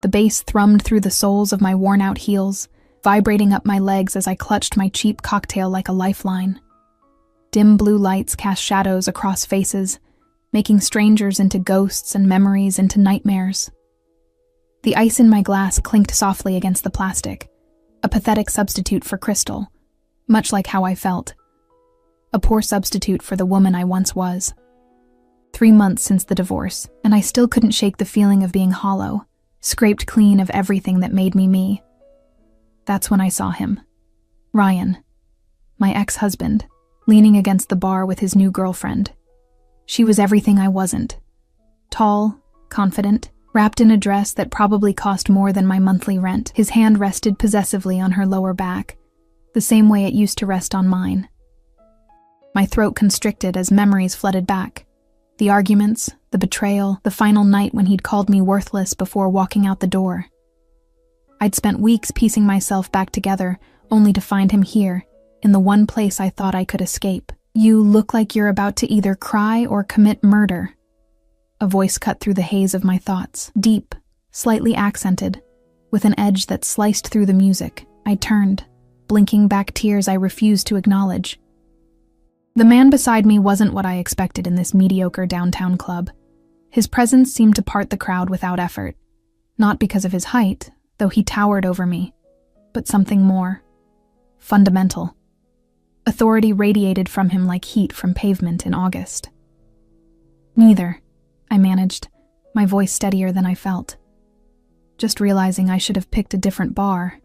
The bass thrummed through the soles of my worn-out heels, vibrating up my legs as I clutched my cheap cocktail like a lifeline. Dim blue lights cast shadows across faces, making strangers into ghosts and memories into nightmares. The ice in my glass clinked softly against the plastic, a pathetic substitute for crystal, much like how I felt. A poor substitute for the woman I once was. 3 months since the divorce, and I still couldn't shake the feeling of being hollow, scraped clean of everything that made me me. That's when I saw him. Ryan, my ex-husband, leaning against the bar with his new girlfriend. She was everything I wasn't. Tall, confident, wrapped in a dress that probably cost more than my monthly rent. His hand rested possessively on her lower back, the same way it used to rest on mine. My throat constricted as memories flooded back. The arguments, the betrayal, the final night when he'd called me worthless before walking out the door. I'd spent weeks piecing myself back together, only to find him here, in the one place I thought I could escape. "You look like you're about to either cry or commit murder." A voice cut through the haze of my thoughts, deep, slightly accented, with an edge that sliced through the music. I turned, blinking back tears I refused to acknowledge. The man beside me wasn't what I expected in this mediocre downtown club. His presence seemed to part the crowd without effort, not because of his height, though he towered over me, but something more. Fundamental. Authority radiated from him like heat from pavement in August. "Neither," I managed, my voice steadier than I felt. Just realizing I should have picked a different bar.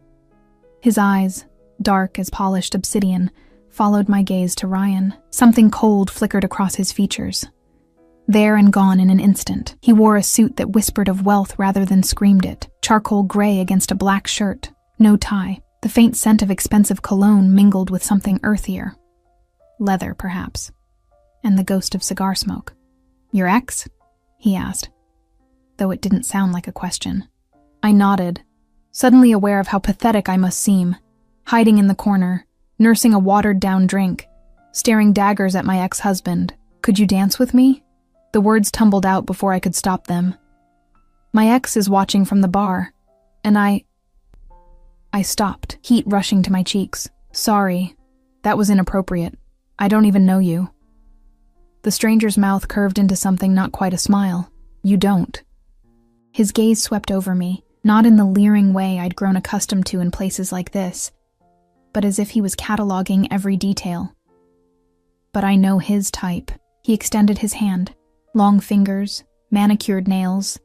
His eyes, dark as polished obsidian, followed my gaze to Ryan. Something cold flickered across his features. There and gone in an instant. He wore a suit that whispered of wealth rather than screamed it, charcoal gray against a black shirt, no tie. The faint scent of expensive cologne mingled with something earthier. Leather, perhaps. And the ghost of cigar smoke. "Your ex?" he asked, though it didn't sound like a question. I nodded, suddenly aware of how pathetic I must seem, hiding in the corner, nursing a watered-down drink, staring daggers at my ex-husband. "Could you dance with me?" The words tumbled out before I could stop them. "My ex is watching from the bar, and I stopped, heat rushing to my cheeks. "Sorry, that was inappropriate. I don't even know you." The stranger's mouth curved into something not quite a smile. "You don't." His gaze swept over me, not in the leering way I'd grown accustomed to in places like this, but as if he was cataloging every detail. But I know his type. He extended his hand, long fingers, manicured nails,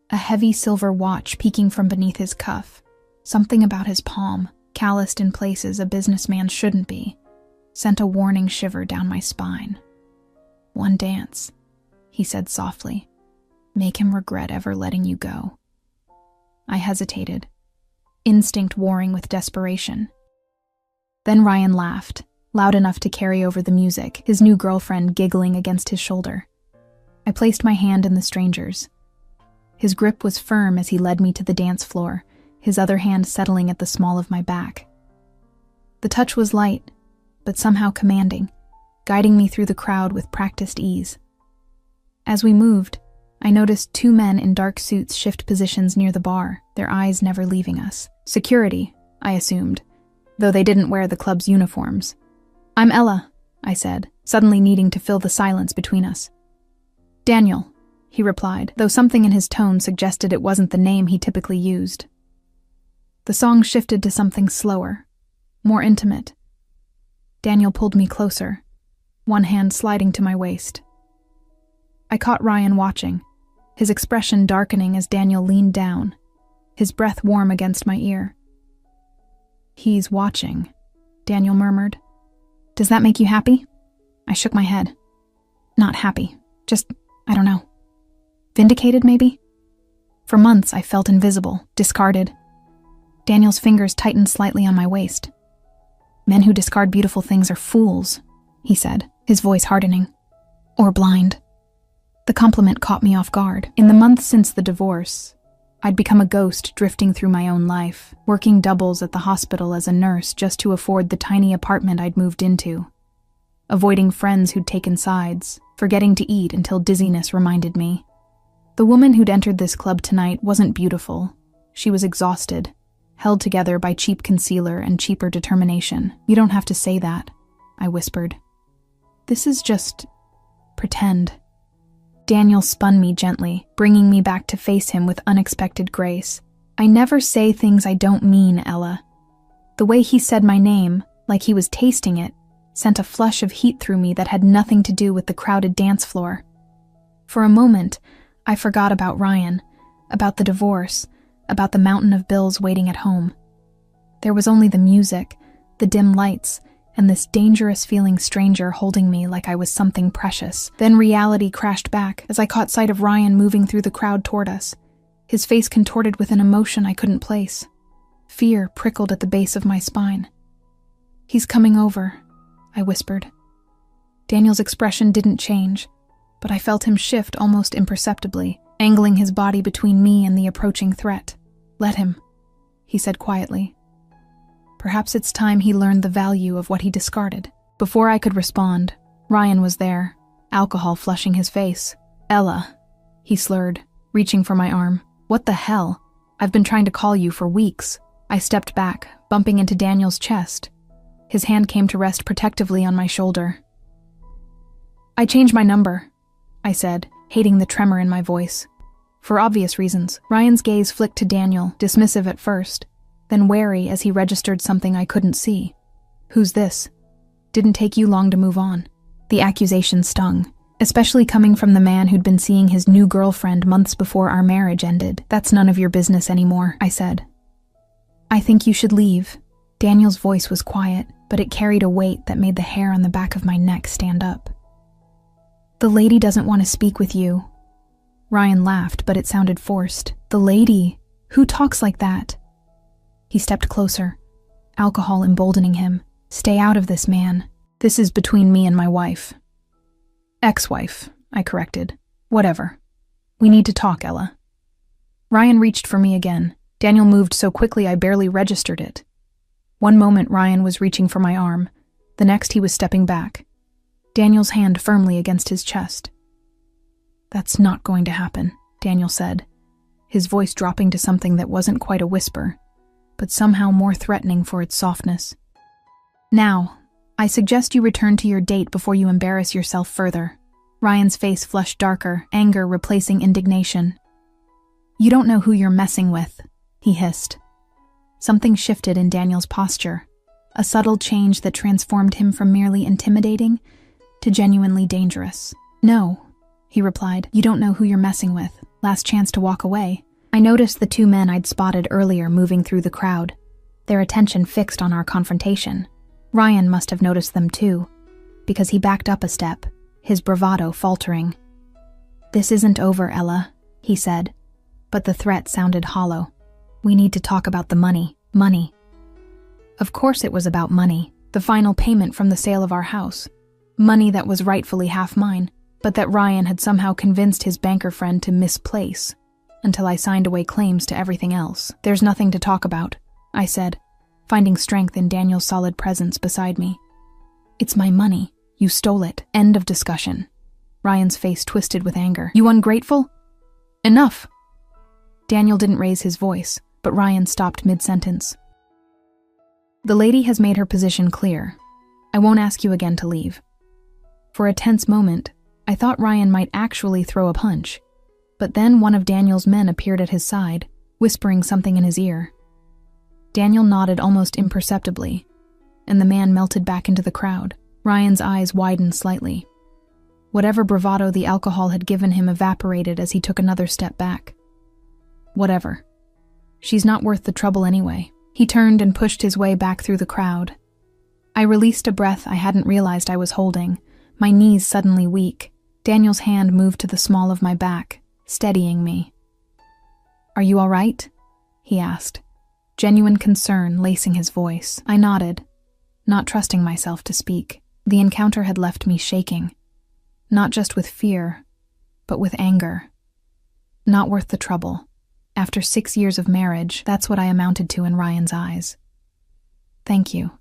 a heavy silver watch peeking from beneath his cuff. Something about his palm, calloused in places a businessman shouldn't be, sent a warning shiver down my spine. "One dance," he said softly. "Make him regret ever letting you go." I hesitated, instinct warring with desperation. Then Ryan laughed, loud enough to carry over the music, his new girlfriend giggling against his shoulder. I placed my hand in the stranger's. His grip was firm as he led me to the dance floor, his other hand settling at the small of my back. The touch was light, but somehow commanding, guiding me through the crowd with practiced ease. As we moved, I noticed 2 men in dark suits shift positions near the bar, their eyes never leaving us. Security, I assumed, though they didn't wear the club's uniforms. "I'm Ella," I said, suddenly needing to fill the silence between us. "Daniel," he replied, though something in his tone suggested it wasn't the name he typically used. The song shifted to something slower, more intimate. Daniel pulled me closer, one hand sliding to my waist. I caught Ryan watching, his expression darkening as Daniel leaned down, his breath warm against my ear. "He's watching," Daniel murmured. "Does that make you happy?" I shook my head. "Not happy, just, I don't know. Vindicated, maybe?" For months I felt invisible, discarded. Daniel's fingers tightened slightly on my waist. "Men who discard beautiful things are fools," he said, his voice hardening. "Or blind." The compliment caught me off guard. In the months since the divorce, I'd become a ghost drifting through my own life, working doubles at the hospital as a nurse just to afford the tiny apartment I'd moved into, avoiding friends who'd taken sides, forgetting to eat until dizziness reminded me. The woman who'd entered this club tonight wasn't beautiful, She was exhausted, held together by cheap concealer and cheaper determination. "You don't have to say that," I whispered. "This is just pretend." Daniel spun me gently, bringing me back to face him with unexpected grace. "I never say things I don't mean, Ella." The way he said my name, like he was tasting it, sent a flush of heat through me that had nothing to do with the crowded dance floor. For a moment, I forgot about Ryan, about the divorce, about the mountain of bills waiting at home. There was only the music, the dim lights, and this dangerous-feeling stranger holding me like I was something precious. Then reality crashed back as I caught sight of Ryan moving through the crowd toward us, his face contorted with an emotion I couldn't place. Fear prickled at the base of my spine. "He's coming over," I whispered. Daniel's expression didn't change, but I felt him shift almost imperceptibly, angling his body between me and the approaching threat. "Let him," he said quietly. Perhaps it's time he learned the value of what he discarded. Before I could respond, Ryan was there, alcohol flushing his face. "Ella," he slurred, reaching for my arm. "What the hell? I've been trying to call you for weeks." I stepped back, bumping into Daniel's chest. His hand came to rest protectively on my shoulder. "I changed my number," I said, hating the tremor in my voice. For obvious reasons, Ryan's gaze flicked to Daniel, dismissive at first, then wary as he registered something I couldn't see. "Who's this?" Didn't take you long to move on. The accusation stung, especially coming from the man who'd been seeing his new girlfriend months before our marriage ended. "That's none of your business anymore," I said. "I think you should leave." Daniel's voice was quiet, but it carried a weight that made the hair on the back of my neck stand up. "The lady doesn't want to speak with you." Ryan laughed, but it sounded forced. "The lady? Who talks like that?" He stepped closer, alcohol emboldening him. "Stay out of this, man. This is between me and my wife." "Ex-wife," I corrected. "Whatever. We need to talk, Ella." Ryan reached for me again. Daniel moved so quickly I barely registered it. One moment Ryan was reaching for my arm, the next he was stepping back, Daniel's hand firmly against his chest. "That's not going to happen," Daniel said, his voice dropping to something that wasn't quite a whisper, but somehow more threatening for its softness. "Now, I suggest you return to your date before you embarrass yourself further." Ryan's face flushed darker, anger replacing indignation. "You don't know who you're messing with," he hissed. Something shifted in Daniel's posture, a subtle change that transformed him from merely intimidating to genuinely dangerous. "No," he replied, "you don't know who you're messing with. Last chance to walk away." I noticed the two men I'd spotted earlier moving through the crowd, their attention fixed on our confrontation. Ryan must have noticed them too, because he backed up a step, his bravado faltering. "This isn't over, Ella," he said, but the threat sounded hollow. "We need to talk about the money. Money." Of course it was about money, the final payment from the sale of our house. Money that was rightfully half mine, but that Ryan had somehow convinced his banker friend to misplace, until I signed away claims to everything else. "There's nothing to talk about," I said, finding strength in Daniel's solid presence beside me. "It's my money. You stole it. End of discussion." Ryan's face twisted with anger. "You ungrateful? Enough!" Daniel didn't raise his voice, but Ryan stopped mid-sentence. "The lady has made her position clear. I won't ask you again to leave." For a tense moment, I thought Ryan might actually throw a punch, but then one of Daniel's men appeared at his side, whispering something in his ear. Daniel nodded almost imperceptibly, and the man melted back into the crowd. Ryan's eyes widened slightly. Whatever bravado the alcohol had given him evaporated as he took another step back. "Whatever. She's not worth the trouble anyway." He turned and pushed his way back through the crowd. I released a breath I hadn't realized I was holding, my knees suddenly weak. Daniel's hand moved to the small of my back, steadying me. "Are you all right?" he asked, genuine concern lacing his voice. I nodded, not trusting myself to speak. The encounter had left me shaking, not just with fear, but with anger. Not worth the trouble. After 6 years of marriage, that's what I amounted to in Ryan's eyes. "Thank you,"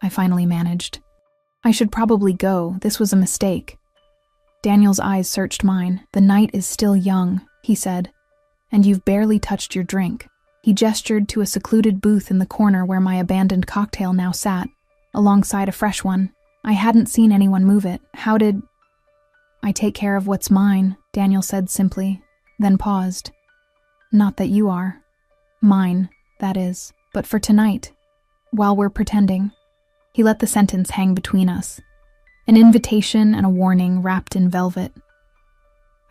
I finally managed. "I should probably go. This was a mistake." Daniel's eyes searched mine. "The night is still young," he said, "and you've barely touched your drink." He gestured to a secluded booth in the corner where my abandoned cocktail now sat, alongside a fresh one. I hadn't seen anyone move it. How did... I take care of what's mine, Daniel said simply, then paused. Not that you are. Mine, that is. But for tonight, while we're pretending. He let the sentence hang between us. An invitation and a warning wrapped in velvet.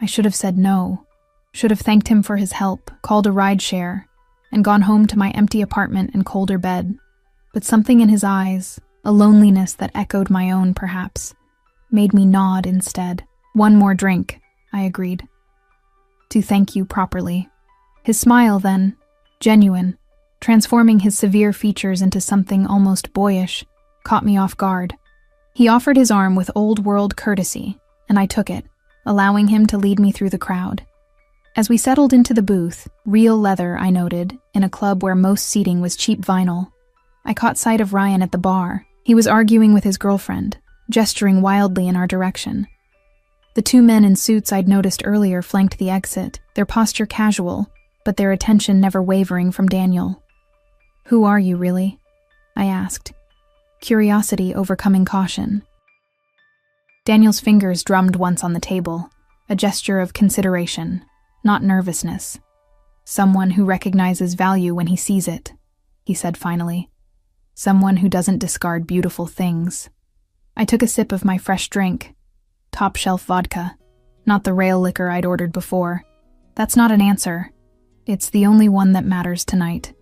I should have said no. Should have thanked him for his help, called a rideshare, and gone home to my empty apartment and colder bed. But something in his eyes, a loneliness that echoed my own perhaps, made me nod instead. One more drink, I agreed. To thank you properly. His smile then, genuine, transforming his severe features into something almost boyish, caught me off guard. He offered his arm with old-world courtesy, and I took it, allowing him to lead me through the crowd. As we settled into the booth, real leather, I noted, in a club where most seating was cheap vinyl, I caught sight of Ryan at the bar. He was arguing with his girlfriend, gesturing wildly in our direction. The two men in suits I'd noticed earlier flanked the exit, their posture casual, but their attention never wavering from Daniel. "Who are you, really?" I asked, curiosity overcoming caution. Daniel's fingers drummed once on the table, a gesture of consideration, not nervousness. "Someone who recognizes value when he sees it," he said finally. "Someone who doesn't discard beautiful things." I took a sip of my fresh drink, top-shelf vodka, not the rail liquor I'd ordered before. "That's not an answer. It's the only one that matters tonight,"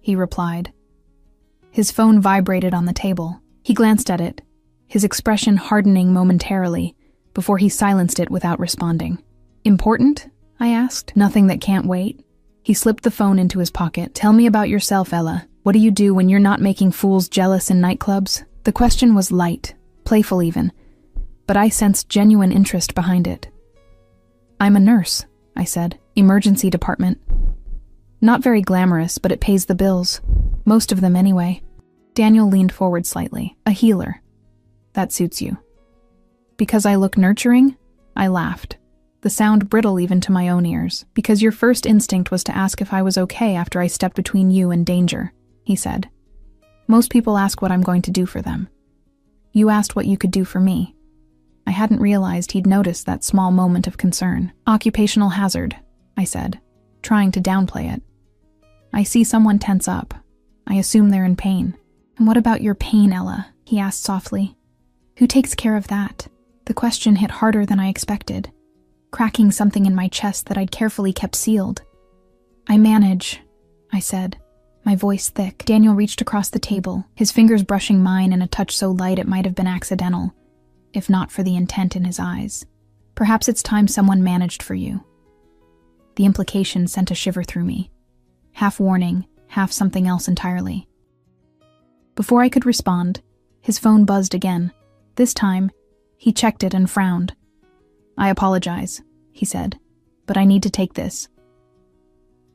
he replied. His phone vibrated on the table. He glanced at it, his expression hardening momentarily, before he silenced it without responding. "Important?" I asked. "Nothing that can't wait?" He slipped the phone into his pocket. "Tell me about yourself, Ella. What do you do when you're not making fools jealous in nightclubs?" The question was light, playful even, but I sensed genuine interest behind it. "I'm a nurse," I said. "Emergency department. Not very glamorous, but it pays the bills. Most of them anyway." Daniel leaned forward slightly. "A healer. That suits you." "Because I look nurturing?" I laughed, the sound brittle even to my own ears. "Because your first instinct was to ask if I was okay after I stepped between you and danger," he said. "Most people ask what I'm going to do for them. You asked what you could do for me." I hadn't realized he'd noticed that small moment of concern. "Occupational hazard," I said, trying to downplay it. "I see someone tense up. I assume they're in pain." "And what about your pain, Ella?" he asked softly. "Who takes care of that?" The question hit harder than I expected, cracking something in my chest that I'd carefully kept sealed. "I manage," I said, my voice thick. Daniel reached across the table, his fingers brushing mine in a touch so light it might have been accidental, if not for the intent in his eyes. "Perhaps it's time someone managed for you." The implication sent a shiver through me, half warning, half something else entirely. Before I could respond, his phone buzzed again. This time, he checked it and frowned. "I apologize," he said, "but I need to take this."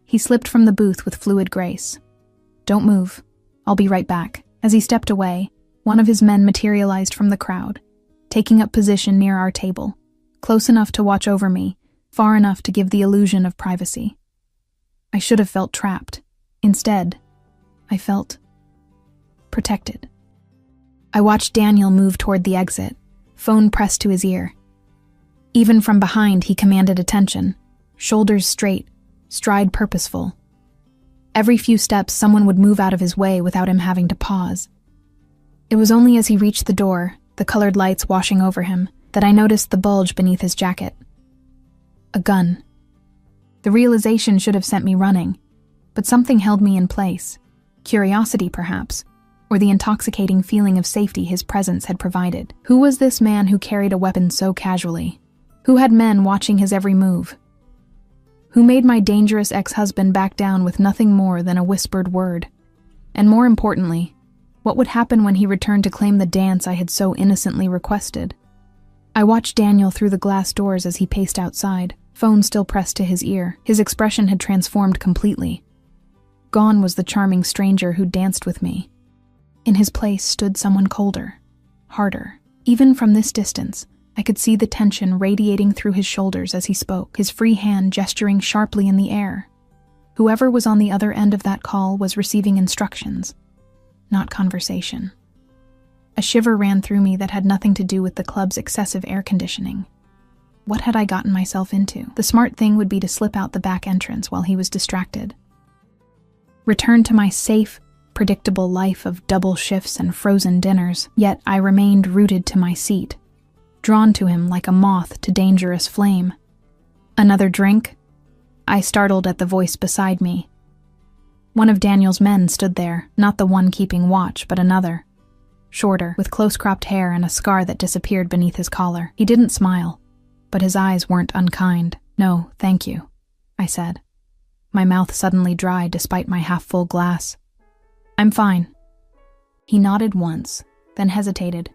He slipped from the booth with fluid grace. "Don't move. I'll be right back." As he stepped away, one of his men materialized from the crowd, taking up position near our table, close enough to watch over me, far enough to give the illusion of privacy. I should have felt trapped. Instead, I felt protected. I watched Daniel move toward the exit, phone pressed to his ear. Even from behind, he commanded attention, shoulders straight, stride purposeful. Every few steps, someone would move out of his way without him having to pause. It was only as he reached the door, the colored lights washing over him, that I noticed the bulge beneath his jacket. A gun. The realization should have sent me running, but something held me in place. Curiosity, perhaps, or the intoxicating feeling of safety his presence had provided. Who was this man who carried a weapon so casually? Who had men watching his every move? Who made my dangerous ex-husband back down with nothing more than a whispered word? And more importantly, what would happen when he returned to claim the dance I had so innocently requested? I watched Daniel through the glass doors as he paced outside, phone still pressed to his ear. His expression had transformed completely. Gone was the charming stranger who danced with me. In his place stood someone colder, harder. Even from this distance, I could see the tension radiating through his shoulders as he spoke, his free hand gesturing sharply in the air. Whoever was on the other end of that call was receiving instructions, not conversation. A shiver ran through me that had nothing to do with the club's excessive air conditioning. What had I gotten myself into? The smart thing would be to slip out the back entrance while he was distracted. Return to my safe, predictable life of double shifts and frozen dinners, yet I remained rooted to my seat, drawn to him like a moth to dangerous flame. Another drink? I startled at the voice beside me. One of Daniel's men stood there, not the one keeping watch, but another. Shorter, with close-cropped hair and a scar that disappeared beneath his collar. He didn't smile, but his eyes weren't unkind. "No, thank you," I said. My mouth suddenly dried despite my half-full glass. "I'm fine." He nodded once, then hesitated.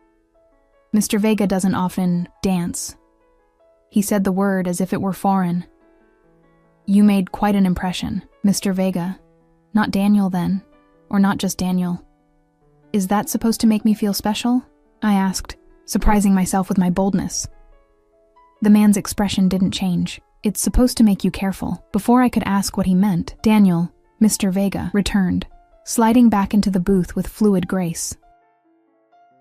"Mr. Vega doesn't often dance." He said the word as if it were foreign. "You made quite an impression, Mr. Vega. Not Daniel, then, or not just Daniel." "Is that supposed to make me feel special?" I asked, surprising myself with my boldness. The man's expression didn't change. "It's supposed to make you careful." Before I could ask what he meant, Daniel, Mr. Vega, returned, sliding back into the booth with fluid grace.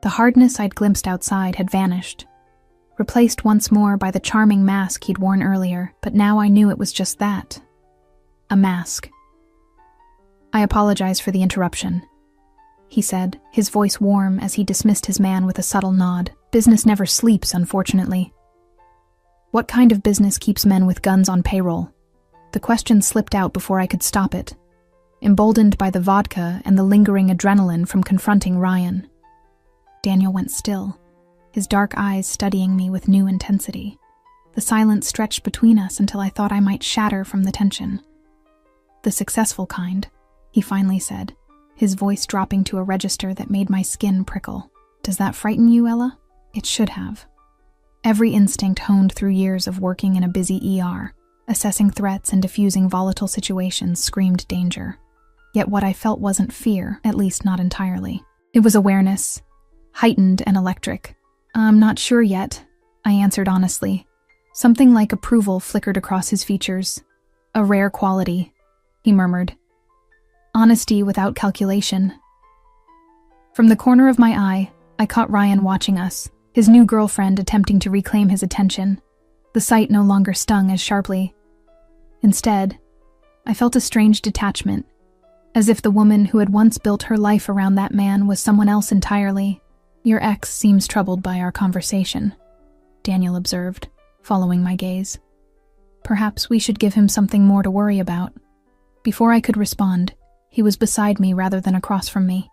The hardness I'd glimpsed outside had vanished, replaced once more by the charming mask he'd worn earlier, but now I knew it was just that. A mask. "I apologize for the interruption," he said, his voice warm as he dismissed his man with a subtle nod. "Business never sleeps, unfortunately." "What kind of business keeps men with guns on payroll?" The question slipped out before I could stop it, emboldened by the vodka and the lingering adrenaline from confronting Ryan. Daniel went still, his dark eyes studying me with new intensity. The silence stretched between us until I thought I might shatter from the tension. "The successful kind," he finally said, his voice dropping to a register that made my skin prickle. "Does that frighten you, Ella?" It should have. Every instinct honed through years of working in a busy ER, assessing threats and diffusing volatile situations, screamed danger. Yet what I felt wasn't fear, at least not entirely. It was awareness, heightened and electric. "I'm not sure yet," I answered honestly. Something like approval flickered across his features. "A rare quality," he murmured. "Honesty without calculation." From the corner of my eye, I caught Ryan watching us, his new girlfriend attempting to reclaim his attention. The sight no longer stung as sharply. Instead, I felt a strange detachment, as if the woman who had once built her life around that man was someone else entirely. "Your ex seems troubled by our conversation," Daniel observed, following my gaze. "Perhaps we should give him something more to worry about." Before I could respond, he was beside me rather than across from me,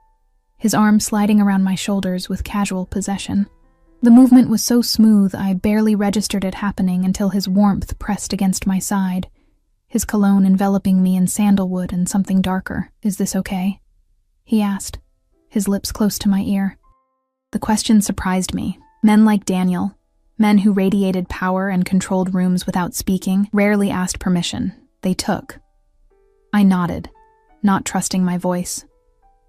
his arm sliding around my shoulders with casual possession. The movement was so smooth I barely registered it happening until his warmth pressed against my side, his cologne enveloping me in sandalwood and something darker. "Is this okay?" he asked, his lips close to my ear. The question surprised me. Men like Daniel, men who radiated power and controlled rooms without speaking, rarely asked permission. They took. I nodded, not trusting my voice.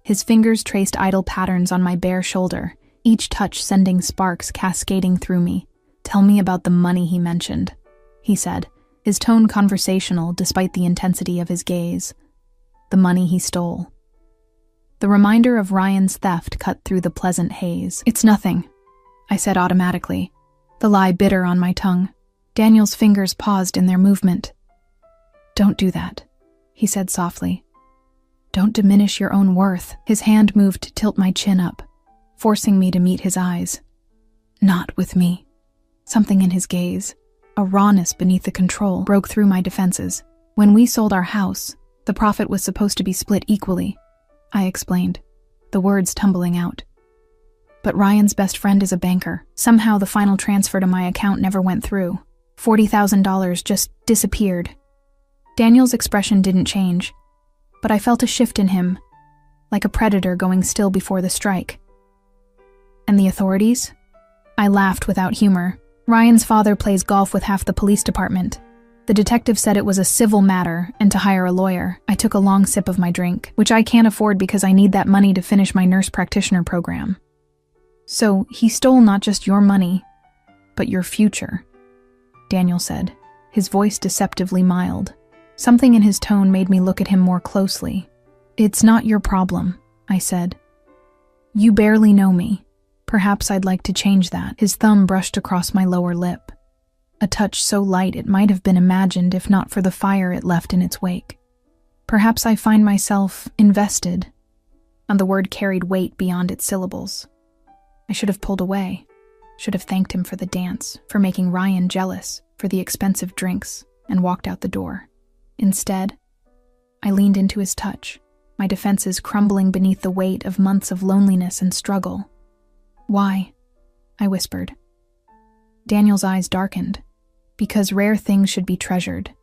His fingers traced idle patterns on my bare shoulder, each touch sending sparks cascading through me. "Tell me about the money he mentioned," he said, his tone conversational despite the intensity of his gaze. "The money he stole." The reminder of Ryan's theft cut through the pleasant haze. "It's nothing," I said automatically, the lie bitter on my tongue. Daniel's fingers paused in their movement. "Don't do that," he said softly. "Don't diminish your own worth." His hand moved to tilt my chin up, forcing me to meet his eyes. "Not with me." Something in his gaze, a rawness beneath the control, broke through my defenses. "When we sold our house, the profit was supposed to be split equally," I explained, the words tumbling out. "But Ryan's best friend is a banker. Somehow the final transfer to my account never went through. $40,000 just disappeared." Daniel's expression didn't change, but I felt a shift in him, like a predator going still before the strike. "And the authorities?" I laughed without humor. "Ryan's father plays golf with half the police department. The detective said it was a civil matter and to hire a lawyer." I took a long sip of my drink, which I can't afford because I need that money to finish my nurse practitioner program. "So he stole not just your money, but your future," Daniel said, his voice deceptively mild. Something in his tone made me look at him more closely. "It's not your problem," I said. "You barely know me. Perhaps I'd like to change that." His thumb brushed across my lower lip, a touch so light it might have been imagined if not for the fire it left in its wake. "Perhaps I find myself invested," and the word carried weight beyond its syllables. I should have pulled away, should have thanked him for the dance, for making Ryan jealous, for the expensive drinks, and walked out the door. Instead, I leaned into his touch, my defenses crumbling beneath the weight of months of loneliness and struggle. "Why?" I whispered. Daniel's eyes darkened. "Because rare things should be treasured,"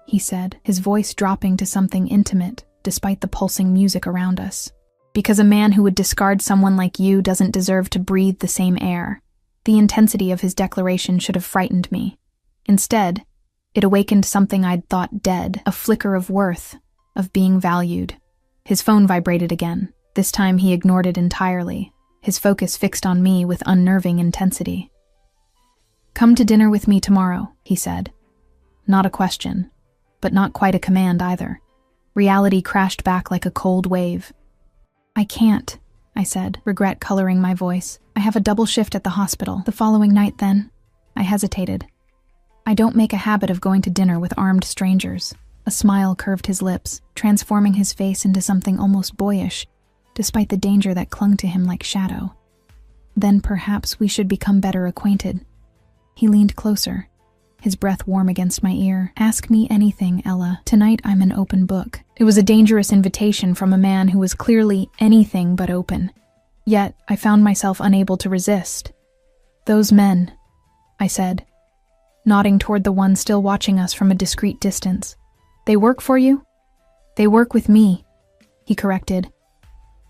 he said, his voice dropping to something intimate despite the pulsing music around us. "Because a man who would discard someone like you doesn't deserve to breathe the same air." The intensity of his declaration should have frightened me. Instead, it awakened something I'd thought dead, a flicker of worth, of being valued. His phone vibrated again. This time he ignored it entirely, his focus fixed on me with unnerving intensity. "Come to dinner with me tomorrow," he said. Not a question, but not quite a command either. Reality crashed back like a cold wave. "I can't," I said, regret coloring my voice. "I have a double shift at the hospital the following night then." I hesitated. "I don't make a habit of going to dinner with armed strangers." A smile curved his lips, transforming his face into something almost boyish, despite the danger that clung to him like shadow. "Then perhaps we should become better acquainted." He leaned closer, his breath warm against my ear. "Ask me anything, Ella. Tonight I'm an open book." It was a dangerous invitation from a man who was clearly anything but open. Yet I found myself unable to resist. "Those men," I said, nodding toward the one still watching us from a discreet distance. "They work for you?" "They work with me," he corrected.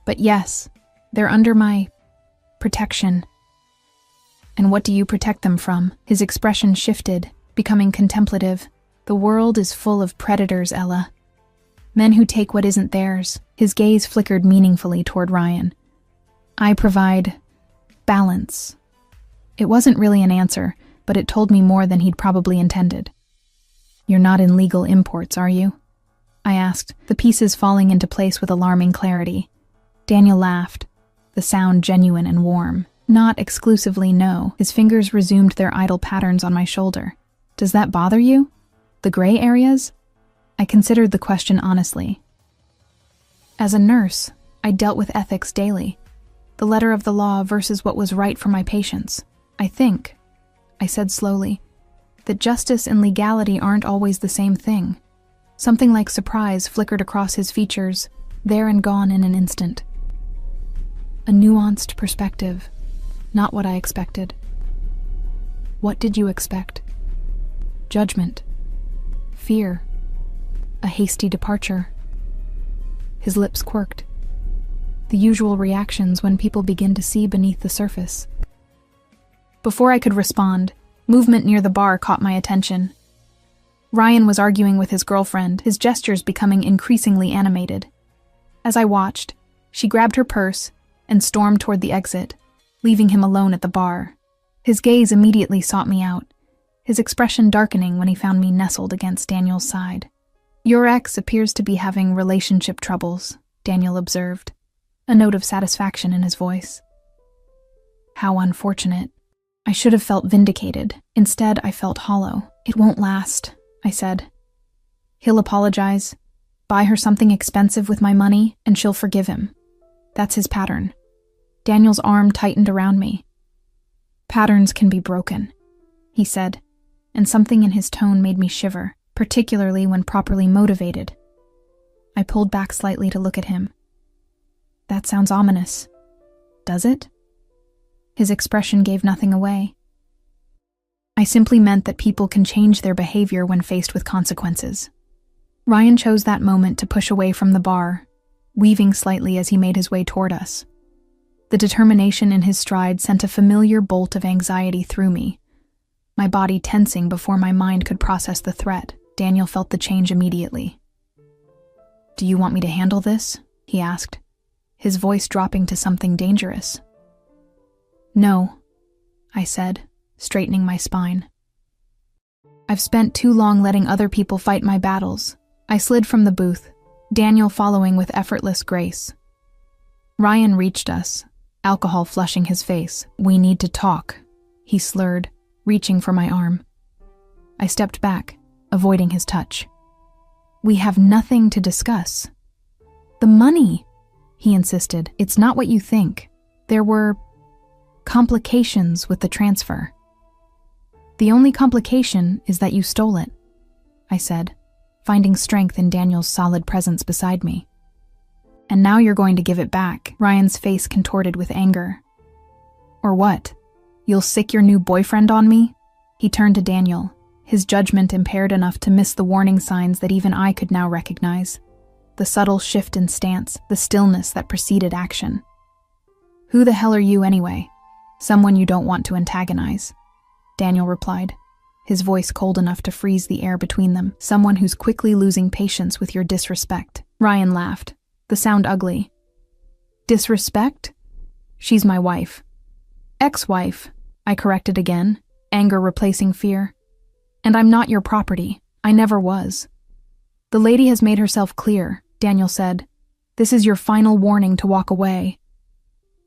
"But yes, they're under my protection." "And what do you protect them from?" His expression shifted, becoming contemplative. "The world is full of predators, Ella. Men who take what isn't theirs." His gaze flickered meaningfully toward Ryan. "I provide balance." It wasn't really an answer, but it told me more than he'd probably intended. "You're not in legal imports, are you?" I asked, the pieces falling into place with alarming clarity. Daniel laughed, the sound genuine and warm. "Not exclusively, no." His fingers resumed their idle patterns on my shoulder. "Does that bother you? The gray areas?" I considered the question honestly. As a nurse, I dealt with ethics daily. The letter of the law versus what was right for my patients. "I think," I said slowly, "that justice and legality aren't always the same thing." Something like surprise flickered across his features, there and gone in an instant. A nuanced perspective, not what I expected. "What did you expect?" "Judgment. Fear. A hasty departure." His lips quirked. The usual reactions when people begin to see beneath the surface. Before I could respond, movement near the bar caught my attention. Ryan was arguing with his girlfriend, his gestures becoming increasingly animated. As I watched, she grabbed her purse and stormed toward the exit, leaving him alone at the bar. His gaze immediately sought me out, his expression darkening when he found me nestled against Daniel's side. "Your ex appears to be having relationship troubles," Daniel observed, a note of satisfaction in his voice. How unfortunate. I should have felt vindicated. Instead, I felt hollow. "It won't last," I said. "He'll apologize, buy her something expensive with my money, and she'll forgive him. That's his pattern." Daniel's arm tightened around me. "Patterns can be broken," he said, and something in his tone made me shiver, particularly when properly motivated. I pulled back slightly to look at him. "That sounds ominous. Does it?" His expression gave nothing away. "I simply meant that people can change their behavior when faced with consequences." Ryan chose that moment to push away from the bar, weaving slightly as he made his way toward us. The determination in his stride sent a familiar bolt of anxiety through me, my body tensing before my mind could process the threat. Daniel felt the change immediately. "Do you want me to handle this?" he asked, his voice dropping to something dangerous. "No," I said, straightening my spine. "I've spent too long letting other people fight my battles. I slid from the booth, Daniel following with effortless grace. Ryan reached us, alcohol flushing his face. "We need to talk," he slurred, reaching for my arm. I stepped back, avoiding his touch. "We have nothing to discuss." "The money," he insisted. "It's not what you think. There were complications with the transfer." "The only complication is that you stole it," I said, finding strength in Daniel's solid presence beside me. "And now you're going to give it back," Ryan's face contorted with anger. "Or what? You'll sick your new boyfriend on me?" He turned to Daniel, his judgment impaired enough to miss the warning signs that even I could now recognize. The subtle shift in stance, the stillness that preceded action. "Who the hell are you anyway? Someone you don't want to antagonize," Daniel replied, his voice cold enough to freeze the air between them. "Someone who's quickly losing patience with your disrespect." Ryan laughed, the sound ugly. "Disrespect? She's my wife." "Ex-wife," I corrected again, anger replacing fear. "And I'm not your property. I never was." "The lady has made herself clear," Daniel said. "This is your final warning to walk away."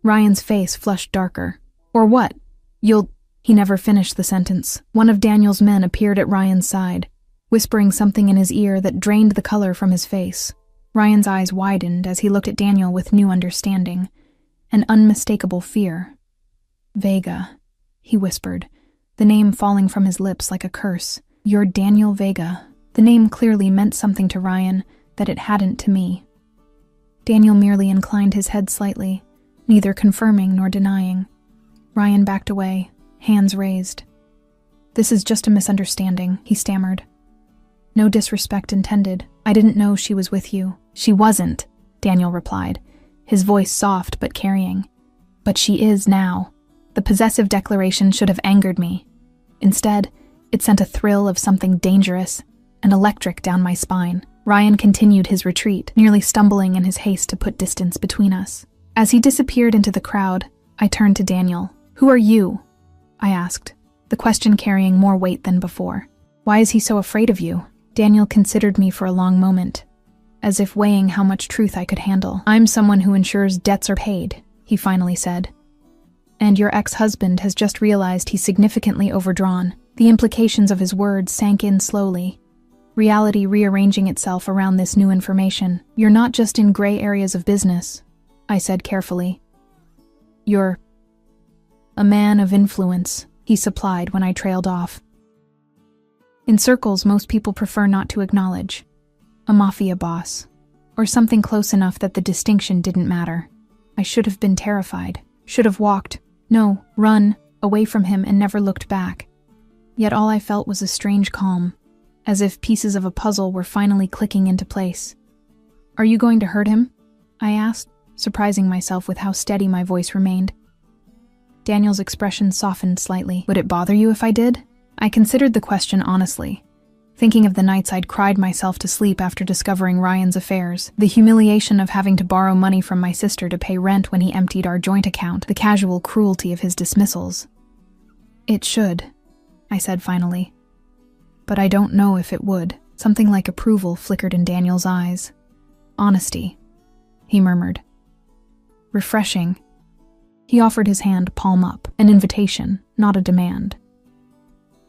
Ryan's face flushed darker. "Or what? You'll—" He never finished the sentence. One of Daniel's men appeared at Ryan's side, whispering something in his ear that drained the color from his face. Ryan's eyes widened as he looked at Daniel with new understanding, an unmistakable fear. "Vega," he whispered, the name falling from his lips like a curse. "You're Daniel Vega." The name clearly meant something to Ryan that it hadn't to me. Daniel merely inclined his head slightly, neither confirming nor denying. Ryan backed away, hands raised. "This is just a misunderstanding," he stammered. "No disrespect intended. I didn't know she was with you." "She wasn't," Daniel replied, his voice soft but carrying. "But she is now." The possessive declaration should have angered me. Instead, it sent a thrill of something dangerous and electric down my spine. Ryan continued his retreat, nearly stumbling in his haste to put distance between us. As he disappeared into the crowd, I turned to Daniel. "Who are you?" I asked, the question carrying more weight than before. "Why is he so afraid of you?" Daniel considered me for a long moment, as if weighing how much truth I could handle. "I'm someone who ensures debts are paid," he finally said. "And your ex-husband has just realized he's significantly overdrawn." The implications of his words sank in slowly, reality rearranging itself around this new information. "You're not just in gray areas of business," I said carefully. "You're a man of influence," he supplied when I trailed off. "In circles most people prefer not to acknowledge. A mafia boss, or something close enough that the distinction didn't matter. I should have been terrified, should have walked, no, run, away from him and never looked back. Yet all I felt was a strange calm, as if pieces of a puzzle were finally clicking into place. "Are you going to hurt him?" I asked, surprising myself with how steady my voice remained. Daniel's expression softened slightly. "Would it bother you if I did?" I considered the question honestly, thinking of the nights I'd cried myself to sleep after discovering Ryan's affairs, the humiliation of having to borrow money from my sister to pay rent when he emptied our joint account, the casual cruelty of his dismissals. "It should," I said finally. "But I don't know if it would." Something like approval flickered in Daniel's eyes. "Honesty," he murmured. "Refreshing." He offered his hand palm up, an invitation, not a demand.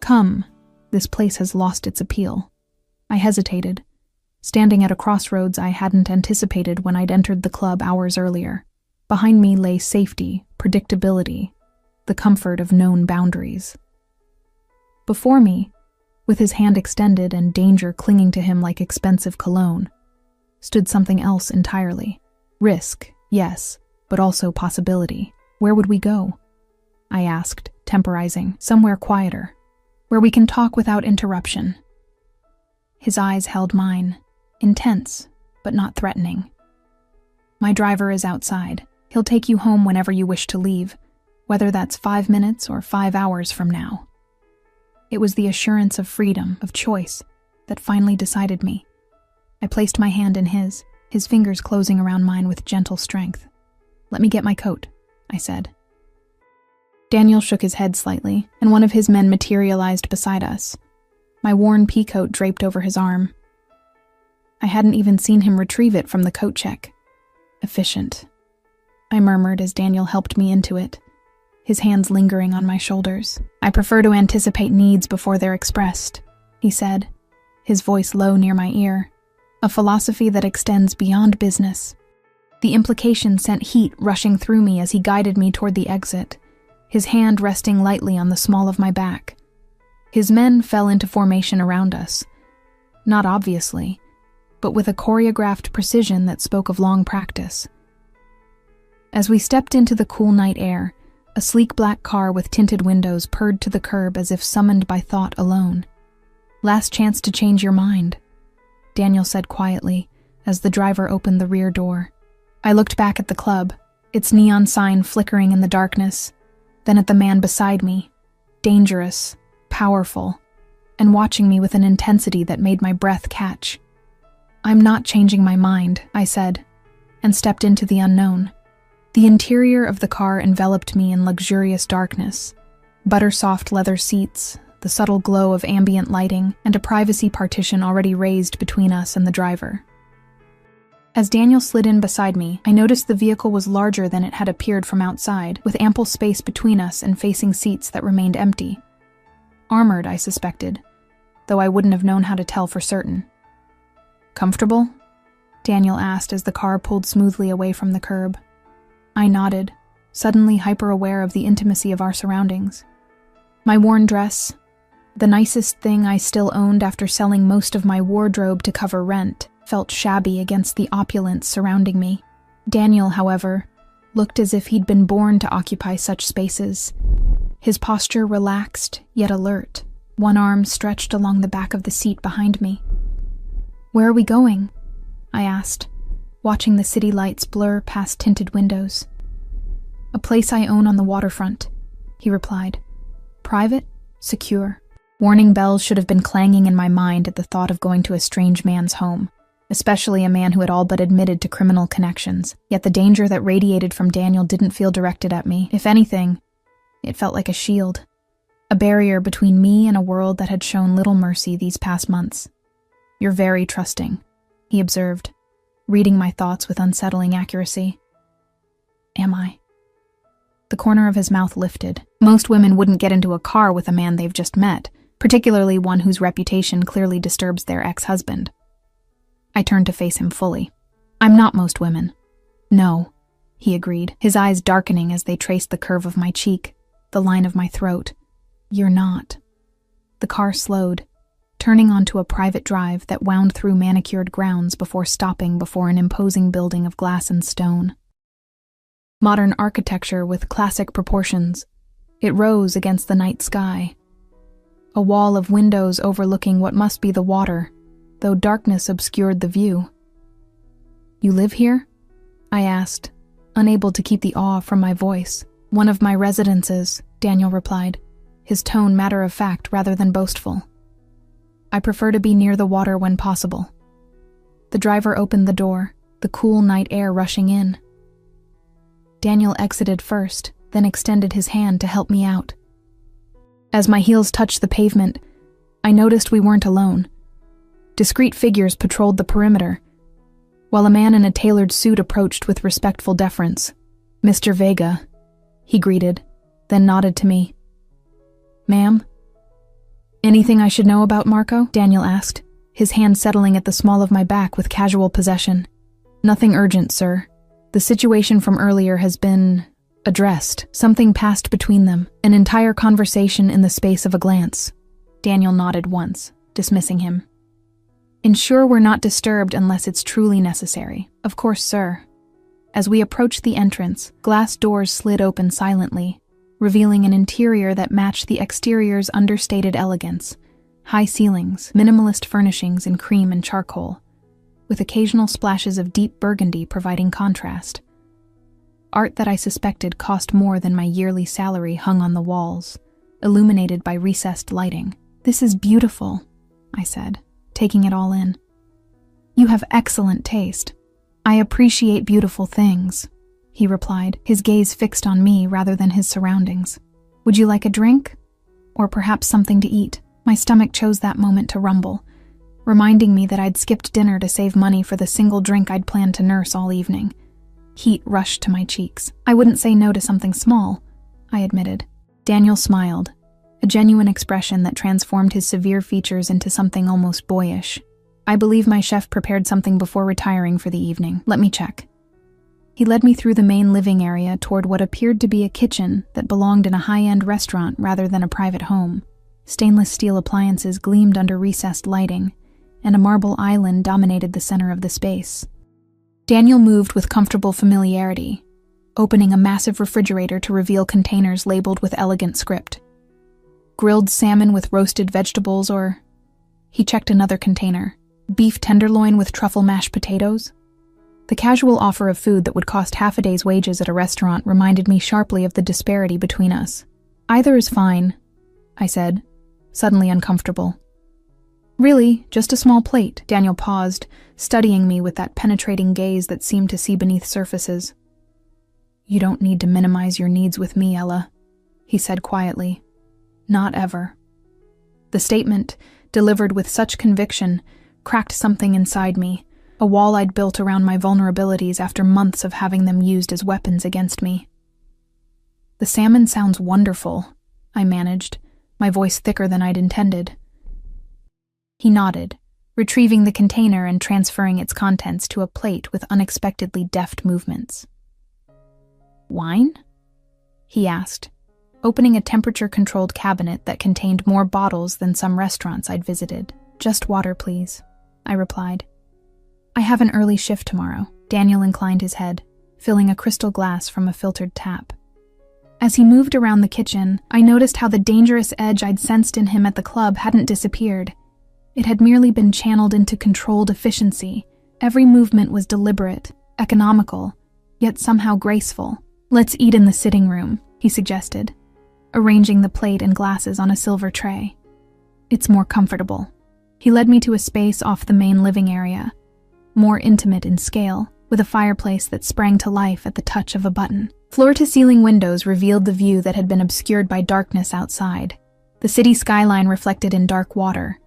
"Come, this place has lost its appeal." I hesitated, standing at a crossroads I hadn't anticipated when I'd entered the club hours earlier. Behind me lay safety, predictability, the comfort of known boundaries. Before me, with his hand extended and danger clinging to him like expensive cologne, stood something else entirely. Risk, yes, but also possibility. "Where would we go?" I asked, temporizing. "Somewhere quieter, where we can talk without interruption." His eyes held mine, intense, but not threatening. "My driver is outside. He'll take you home whenever you wish to leave, whether that's 5 minutes or 5 hours from now." It was the assurance of freedom, of choice, that finally decided me. I placed my hand in his fingers closing around mine with gentle strength. "Let me get my coat," I said. Daniel shook his head slightly, and one of his men materialized beside us, my worn peacoat draped over his arm. I hadn't even seen him retrieve it from the coat check. Efficient, I murmured as Daniel helped me into it, his hands lingering on my shoulders. I prefer to anticipate needs before they're expressed, he said, his voice low near my ear, a philosophy that extends beyond business. The implication sent heat rushing through me as he guided me toward the exit, his hand resting lightly on the small of my back. His men fell into formation around us, not obviously, but with a choreographed precision that spoke of long practice. As we stepped into the cool night air, a sleek black car with tinted windows purred to the curb as if summoned by thought alone. "Last chance to change your mind," Daniel said quietly as the driver opened the rear door. I looked back at the club, its neon sign flickering in the darkness, then at the man beside me, dangerous, powerful, and watching me with an intensity that made my breath catch. "I'm not changing my mind," I said, and stepped into the unknown. The interior of the car enveloped me in luxurious darkness, butter-soft leather seats, the subtle glow of ambient lighting, and a privacy partition already raised between us and the driver. As Daniel slid in beside me, I noticed the vehicle was larger than it had appeared from outside, with ample space between us and facing seats that remained empty. Armored, I suspected, though I wouldn't have known how to tell for certain. "Comfortable?" Daniel asked as the car pulled smoothly away from the curb. I nodded, suddenly hyper-aware of the intimacy of our surroundings. My worn dress, the nicest thing I still owned after selling most of my wardrobe to cover rent, felt shabby against the opulence surrounding me. Daniel, however, looked as if he'd been born to occupy such spaces. His posture relaxed, yet alert, one arm stretched along the back of the seat behind me. "Where are we going?" I asked, watching the city lights blur past tinted windows. "A place I own on the waterfront," he replied. "Private, secure." Warning bells should have been clanging in my mind at the thought of going to a strange man's home, especially a man who had all but admitted to criminal connections. Yet the danger that radiated from Daniel didn't feel directed at me. If anything, it felt like a shield, a barrier between me and a world that had shown little mercy these past months. "You're very trusting," he observed, reading my thoughts with unsettling accuracy. "Am I?" The corner of his mouth lifted. Most women wouldn't get into a car with a man they've just met, particularly one whose reputation clearly disturbs their ex-husband. I turned to face him fully. "I'm not most women." "No," he agreed, his eyes darkening as they traced the curve of my cheek, the line of my throat. "You're not." The car slowed, turning onto a private drive that wound through manicured grounds before stopping before an imposing building of glass and stone. Modern architecture with classic proportions, it rose against the night sky. A wall of windows overlooking what must be the water, though darkness obscured the view. "You live here?" I asked, unable to keep the awe from my voice. "One of my residences," Daniel replied, his tone matter-of-fact rather than boastful. "I prefer to be near the water when possible." The driver opened the door, the cool night air rushing in. Daniel exited first, then extended his hand to help me out. As my heels touched the pavement, I noticed we weren't alone. Discreet figures patrolled the perimeter, while a man in a tailored suit approached with respectful deference. "Mr. Vega," he greeted, then nodded to me. "Ma'am?" "Anything I should know about Marco?" Daniel asked, his hand settling at the small of my back with casual possession. "Nothing urgent, sir. The situation from earlier has been addressed. Something passed between them, an entire conversation in the space of a glance." Daniel nodded once, dismissing him. "Ensure we're not disturbed unless it's truly necessary." "Of course, sir." As we approached the entrance, glass doors slid open silently, revealing an interior that matched the exterior's understated elegance. High ceilings, minimalist furnishings in cream and charcoal, with occasional splashes of deep burgundy providing contrast. Art that I suspected cost more than my yearly salary hung on the walls, illuminated by recessed lighting. "This is beautiful," I said, taking it all in. "You have excellent taste. I appreciate beautiful things," he replied, his gaze fixed on me rather than his surroundings. "Would you like a drink? Or perhaps something to eat?" My stomach chose that moment to rumble, reminding me that I'd skipped dinner to save money for the single drink I'd planned to nurse all evening. Heat rushed to my cheeks. I wouldn't say no to something small, I admitted. Daniel smiled, a genuine expression that transformed his severe features into something almost boyish. I believe my chef prepared something before retiring for the evening. Let me check. He led me through the main living area toward what appeared to be a kitchen that belonged in a high-end restaurant rather than a private home. Stainless steel appliances gleamed under recessed lighting, and a marble island dominated the center of the space. Daniel moved with comfortable familiarity, opening a massive refrigerator to reveal containers labeled with elegant script. Grilled salmon with roasted vegetables, or... He checked another container. Beef tenderloin with truffle mashed potatoes? The casual offer of food that would cost half a day's wages at a restaurant reminded me sharply of the disparity between us. Either is fine, I said, suddenly uncomfortable. Really, just a small plate. Daniel paused, studying me with that penetrating gaze that seemed to see beneath surfaces. You don't need to minimize your needs with me, Ella, he said quietly. Not ever. The statement, delivered with such conviction, cracked something inside me, a wall I'd built around my vulnerabilities after months of having them used as weapons against me. The salmon sounds wonderful, I managed, my voice thicker than I'd intended. He nodded, retrieving the container and transferring its contents to a plate with unexpectedly deft movements. Wine? He asked, opening a temperature-controlled cabinet that contained more bottles than some restaurants I'd visited. Just water, please, I replied. I have an early shift tomorrow. Daniel inclined his head, filling a crystal glass from a filtered tap. As he moved around the kitchen, I noticed how the dangerous edge I'd sensed in him at the club hadn't disappeared. It had merely been channeled into controlled efficiency. Every movement was deliberate, economical, yet somehow graceful. Let's eat in the sitting room, he suggested, arranging the plate and glasses on a silver tray. It's more comfortable. He led me to a space off the main living area, more intimate in scale, with a fireplace that sprang to life at the touch of a button. Floor-to-ceiling windows revealed the view that had been obscured by darkness outside. The city skyline reflected in dark water,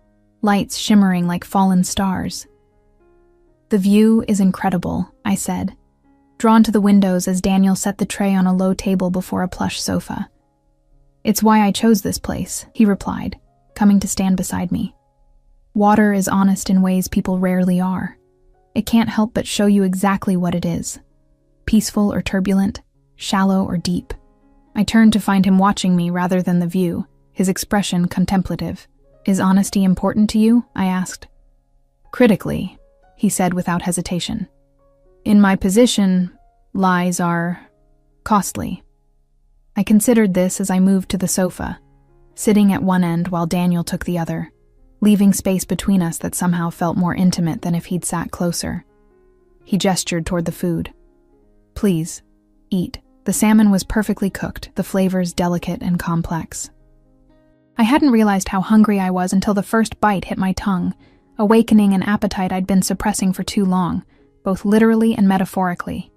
lights shimmering like fallen stars. The view is incredible, I said, drawn to the windows as Daniel set the tray on a low table before a plush sofa. It's why I chose this place, he replied, coming to stand beside me. Water is honest in ways people rarely are. It can't help but show you exactly what it is. Peaceful or turbulent, shallow or deep. I turned to find him watching me rather than the view, his expression contemplative. Is honesty important to you? I asked. Critically, he said without hesitation. In my position, lies are costly. I considered this as I moved to the sofa, sitting at one end while Daniel took the other, leaving space between us that somehow felt more intimate than if he'd sat closer. He gestured toward the food. Please, eat. The salmon was perfectly cooked, the flavors delicate and complex. I hadn't realized how hungry I was until the first bite hit my tongue, awakening an appetite I'd been suppressing for too long, both literally and metaphorically.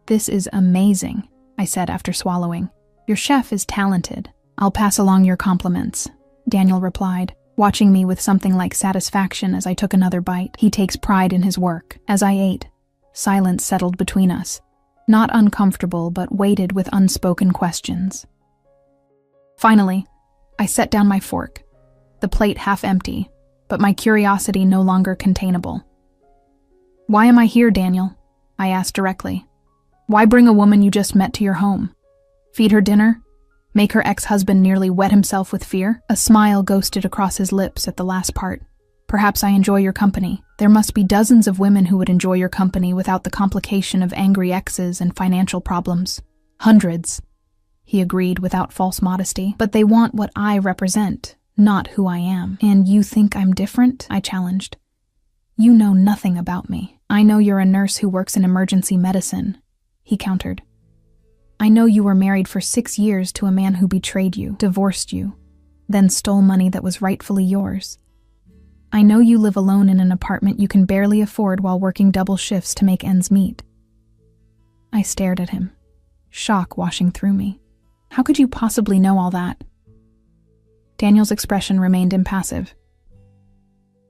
This is amazing, I said after swallowing. Your chef is talented. I'll pass along your compliments, Daniel replied, watching me with something like satisfaction as I took another bite. He takes pride in his work. As I ate, silence settled between us, not uncomfortable but weighted with unspoken questions. Finally, I set down my fork, the plate half empty, but my curiosity no longer containable. Why am I here, Daniel? I asked directly. Why bring a woman you just met to your home? Feed her dinner? Make her ex-husband nearly wet himself with fear? A smile ghosted across his lips at the last part. Perhaps I enjoy your company. There must be dozens of women who would enjoy your company without the complication of angry exes and financial problems. Hundreds, he agreed without false modesty. But they want what I represent, not who I am. And you think I'm different? I challenged. You know nothing about me. I know you're a nurse who works in emergency medicine, he countered. I know you were married for 6 years to a man who betrayed you, divorced you, then stole money that was rightfully yours. I know you live alone in an apartment you can barely afford while working double shifts to make ends meet. I stared at him, shock washing through me. How could you possibly know all that? Daniel's expression remained impassive.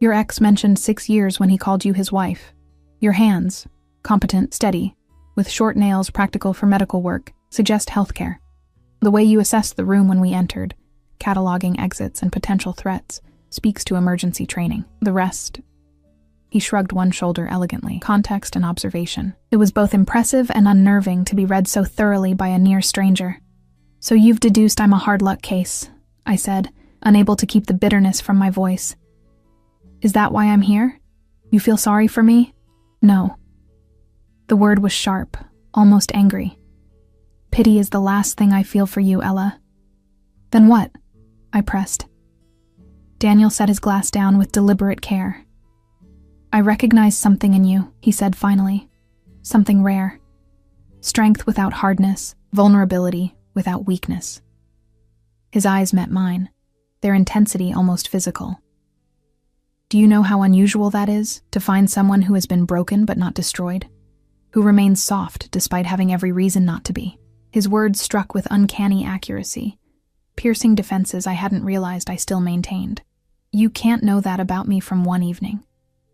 Your ex mentioned 6 years when he called you his wife. Your hands, competent, steady, with short nails practical for medical work, suggest healthcare. The way you assessed the room when we entered, cataloging exits and potential threats, speaks to emergency training. The rest... He shrugged one shoulder elegantly. Context and observation. It was both impressive and unnerving to be read so thoroughly by a near stranger. So you've deduced I'm a hard luck case, I said, unable to keep the bitterness from my voice. Is that why I'm here? You feel sorry for me? No. The word was sharp, almost angry. Pity is the last thing I feel for you, Ella. Then what? I pressed. Daniel set his glass down with deliberate care. I recognize something in you, he said finally. Something rare. Strength without hardness, vulnerability without weakness. His eyes met mine, their intensity almost physical. Do you know how unusual that is, to find someone who has been broken but not destroyed? Who remains soft despite having every reason not to be? His words struck with uncanny accuracy, piercing defenses I hadn't realized I still maintained. You can't know that about me from one evening,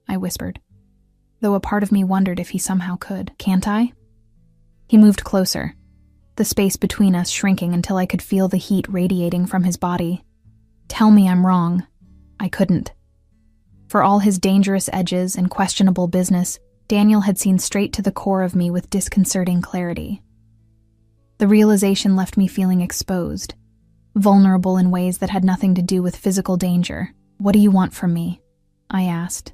I whispered, though a part of me wondered if he somehow could. Can't I? He moved closer, the space between us shrinking until I could feel the heat radiating from his body. Tell me I'm wrong. I couldn't. For all his dangerous edges and questionable business, Daniel had seen straight to the core of me with disconcerting clarity. The realization left me feeling exposed, vulnerable in ways that had nothing to do with physical danger. What do you want from me? I asked.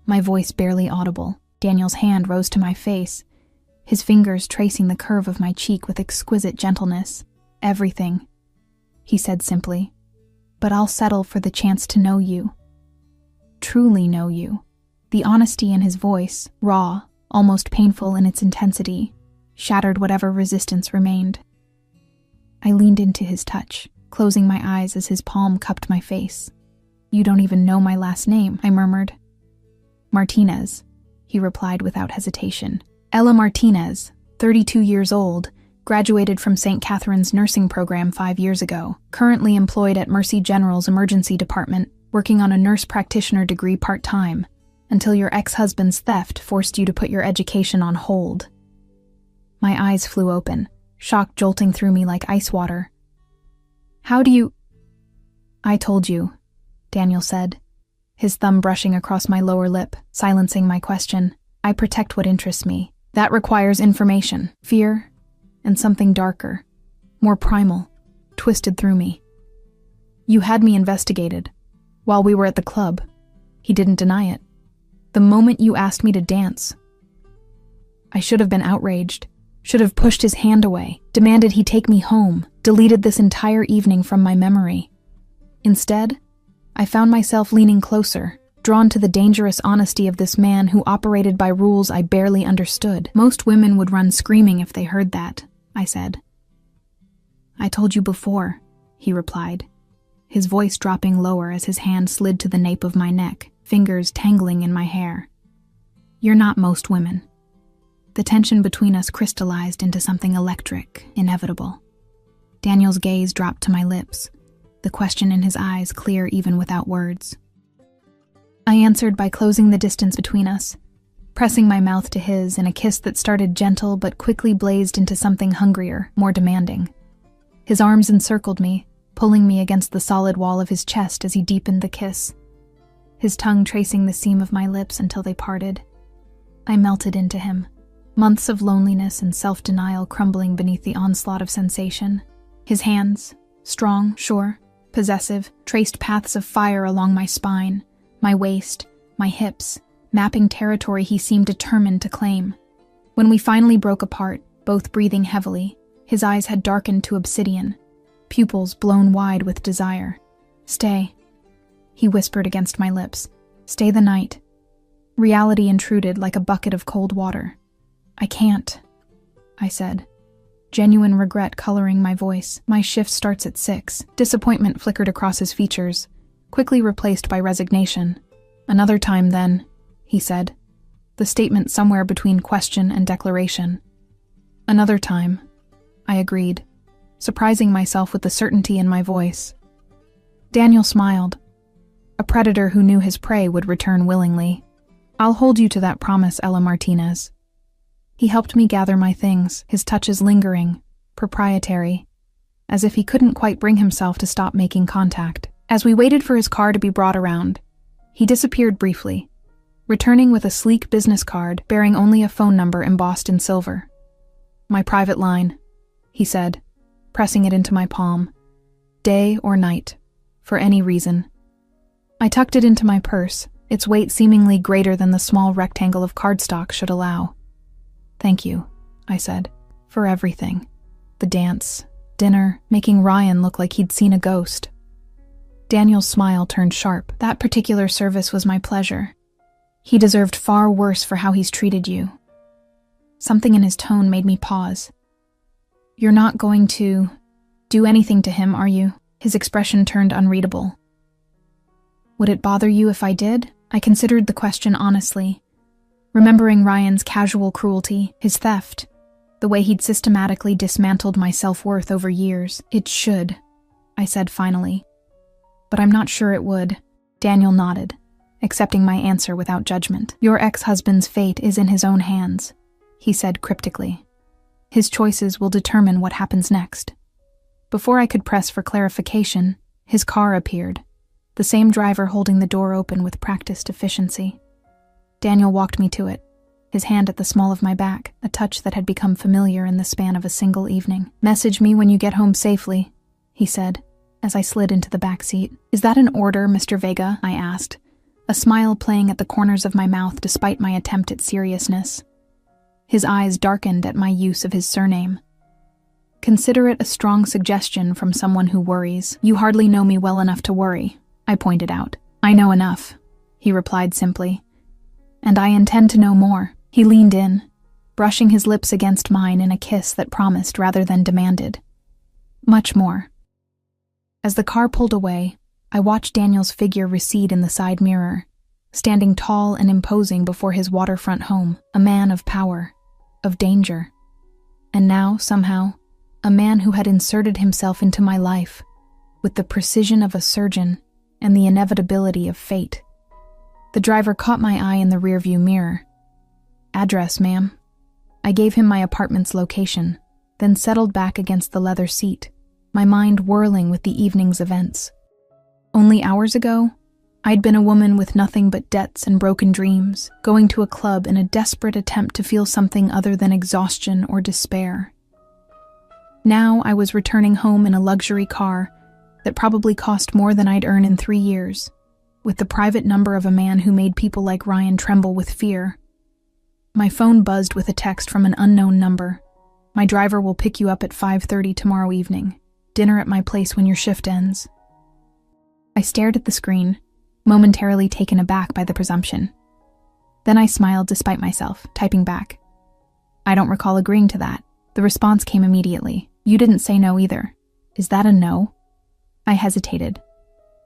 My voice barely audible. Daniel's hand rose to my face, his fingers tracing the curve of my cheek with exquisite gentleness. Everything, he said simply. But I'll settle for the chance to know you. Truly know you. The honesty in his voice, raw, almost painful in its intensity, shattered whatever resistance remained. I leaned into his touch, closing my eyes as his palm cupped my face. You don't even know my last name, I murmured. Martinez, he replied without hesitation. Ella Martinez, 32 years old, graduated from St. Catherine's nursing program 5 years ago, currently employed at Mercy General's emergency department, working on a nurse practitioner degree part-time, until your ex-husband's theft forced you to put your education on hold. My eyes flew open, shock jolting through me like ice water. How do you... I told you, Daniel said, his thumb brushing across my lower lip, silencing my question. I protect what interests me. That requires information, fear, and something darker, more primal, twisted through me. You had me investigated. While we were at the club, he didn't deny it. The moment you asked me to dance. I should have been outraged, should have pushed his hand away, demanded he take me home, deleted this entire evening from my memory. Instead, I found myself leaning closer, drawn to the dangerous honesty of this man who operated by rules I barely understood. Most women would run screaming if they heard that, I said. I told you before, he replied, his voice dropping lower as his hand slid to the nape of my neck, fingers tangling in my hair. You're not most women. The tension between us crystallized into something electric, inevitable. Daniel's gaze dropped to my lips, the question in his eyes clear even without words. I answered by closing the distance between us, pressing my mouth to his in a kiss that started gentle but quickly blazed into something hungrier, more demanding. His arms encircled me, pulling me against the solid wall of his chest as he deepened the kiss, his tongue tracing the seam of my lips until they parted. I melted into him, months of loneliness and self-denial crumbling beneath the onslaught of sensation. His hands, strong, sure, possessive, traced paths of fire along my spine, my waist, my hips, mapping territory he seemed determined to claim. When we finally broke apart, both breathing heavily, his eyes had darkened to obsidian, pupils blown wide with desire. Stay, he whispered against my lips. Stay the night. Reality intruded like a bucket of cold water. I can't, I said, genuine regret coloring my voice. My shift starts at 6. Disappointment flickered across his features, quickly replaced by resignation. Another time then, he said, the statement somewhere between question and declaration. Another time, I agreed, surprising myself with the certainty in my voice. Daniel smiled, A predator who knew his prey would return willingly. I'll hold you to that promise, Ella Martinez. He helped me gather my things, his touches lingering, proprietary, as if he couldn't quite bring himself to stop making contact. As we waited for his car to be brought around, he disappeared briefly, returning with a sleek business card bearing only a phone number embossed in silver. "My private line," he said, pressing it into my palm. "Day or night, for any reason." I tucked it into my purse, its weight seemingly greater than the small rectangle of cardstock should allow. "Thank you," I said, "for everything. The dance, dinner, making Ryan look like he'd seen a ghost." Daniel's smile turned sharp. "That particular service was my pleasure. He deserved far worse for how he's treated you." Something in his tone made me pause. "You're not going to do anything to him, are you?" His expression turned unreadable. "Would it bother you if I did?" I considered the question honestly, remembering Ryan's casual cruelty, his theft, the way he'd systematically dismantled my self-worth over years. "It should," I said finally. "But I'm not sure it would." Daniel nodded, accepting my answer without judgment. "Your ex-husband's fate is in his own hands," he said cryptically. "His choices will determine what happens next." Before I could press for clarification, his car appeared, the same driver holding the door open with practiced efficiency. Daniel walked me to it, his hand at the small of my back, a touch that had become familiar in the span of a single evening. "Message me when you get home safely," he said, as I slid into the back seat. "Is that an order, Mr. Vega?" I asked, a smile playing at the corners of my mouth despite my attempt at seriousness. His eyes darkened at my use of his surname. "Consider it a strong suggestion from someone who worries." "You hardly know me well enough to worry," I pointed out. "I know enough," he replied simply. "And I intend to know more." He leaned in, brushing his lips against mine in a kiss that promised rather than demanded. "Much more." As the car pulled away, I watched Daniel's figure recede in the side mirror, standing tall and imposing before his waterfront home, a man of power, of danger. And now, somehow, a man who had inserted himself into my life, with the precision of a surgeon and the inevitability of fate. The driver caught my eye in the rearview mirror. "Address, ma'am." I gave him my apartment's location, then settled back against the leather seat, my mind whirling with the evening's events. Only hours ago, I'd been a woman with nothing but debts and broken dreams, going to a club in a desperate attempt to feel something other than exhaustion or despair. Now I was returning home in a luxury car that probably cost more than I'd earn in 3 years, with the private number of a man who made people like Ryan tremble with fear. My phone buzzed with a text from an unknown number. "My driver will pick you up at 5:30 tomorrow evening. Dinner at my place when your shift ends." I stared at the screen, momentarily taken aback by the presumption. Then I smiled despite myself, typing back, "I don't recall agreeing to that." The response came immediately. "You didn't say no either. Is that a no?" I hesitated,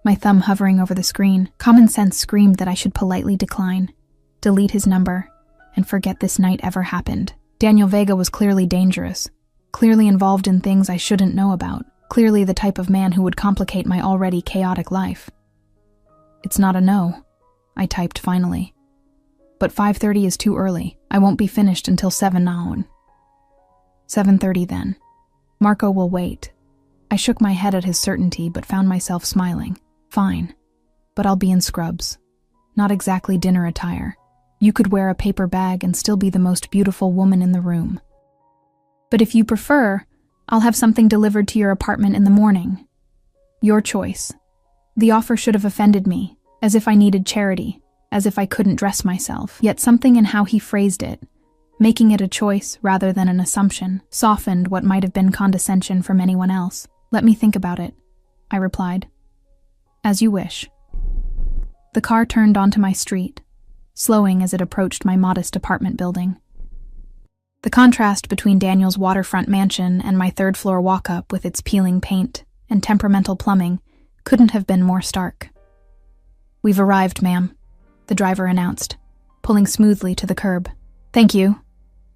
my thumb hovering over the screen. Common sense screamed that I should politely decline, delete his number, and forget this night ever happened. Daniel Vega was clearly dangerous, clearly involved in things I shouldn't know about, clearly the type of man who would complicate my already chaotic life. "It's not a no," I typed finally. "But 5:30 is too early. I won't be finished until 7 now." "7:30 then. Marco will wait." I shook my head at his certainty but found myself smiling. "Fine. But I'll be in scrubs. Not exactly dinner attire. You could wear a paper bag and still be the most beautiful woman in the room. But if you prefer, I'll have something delivered to your apartment in the morning. Your choice." The offer should have offended me, as if I needed charity, as if I couldn't dress myself. Yet something in how he phrased it, making it a choice rather than an assumption, softened what might have been condescension from anyone else. "Let me think about it," I replied. "As you wish." The car turned onto my street, slowing as it approached my modest apartment building. The contrast between Daniel's waterfront mansion and my third-floor walk-up with its peeling paint and temperamental plumbing couldn't have been more stark. "We've arrived, ma'am," the driver announced, pulling smoothly to the curb. "Thank you,"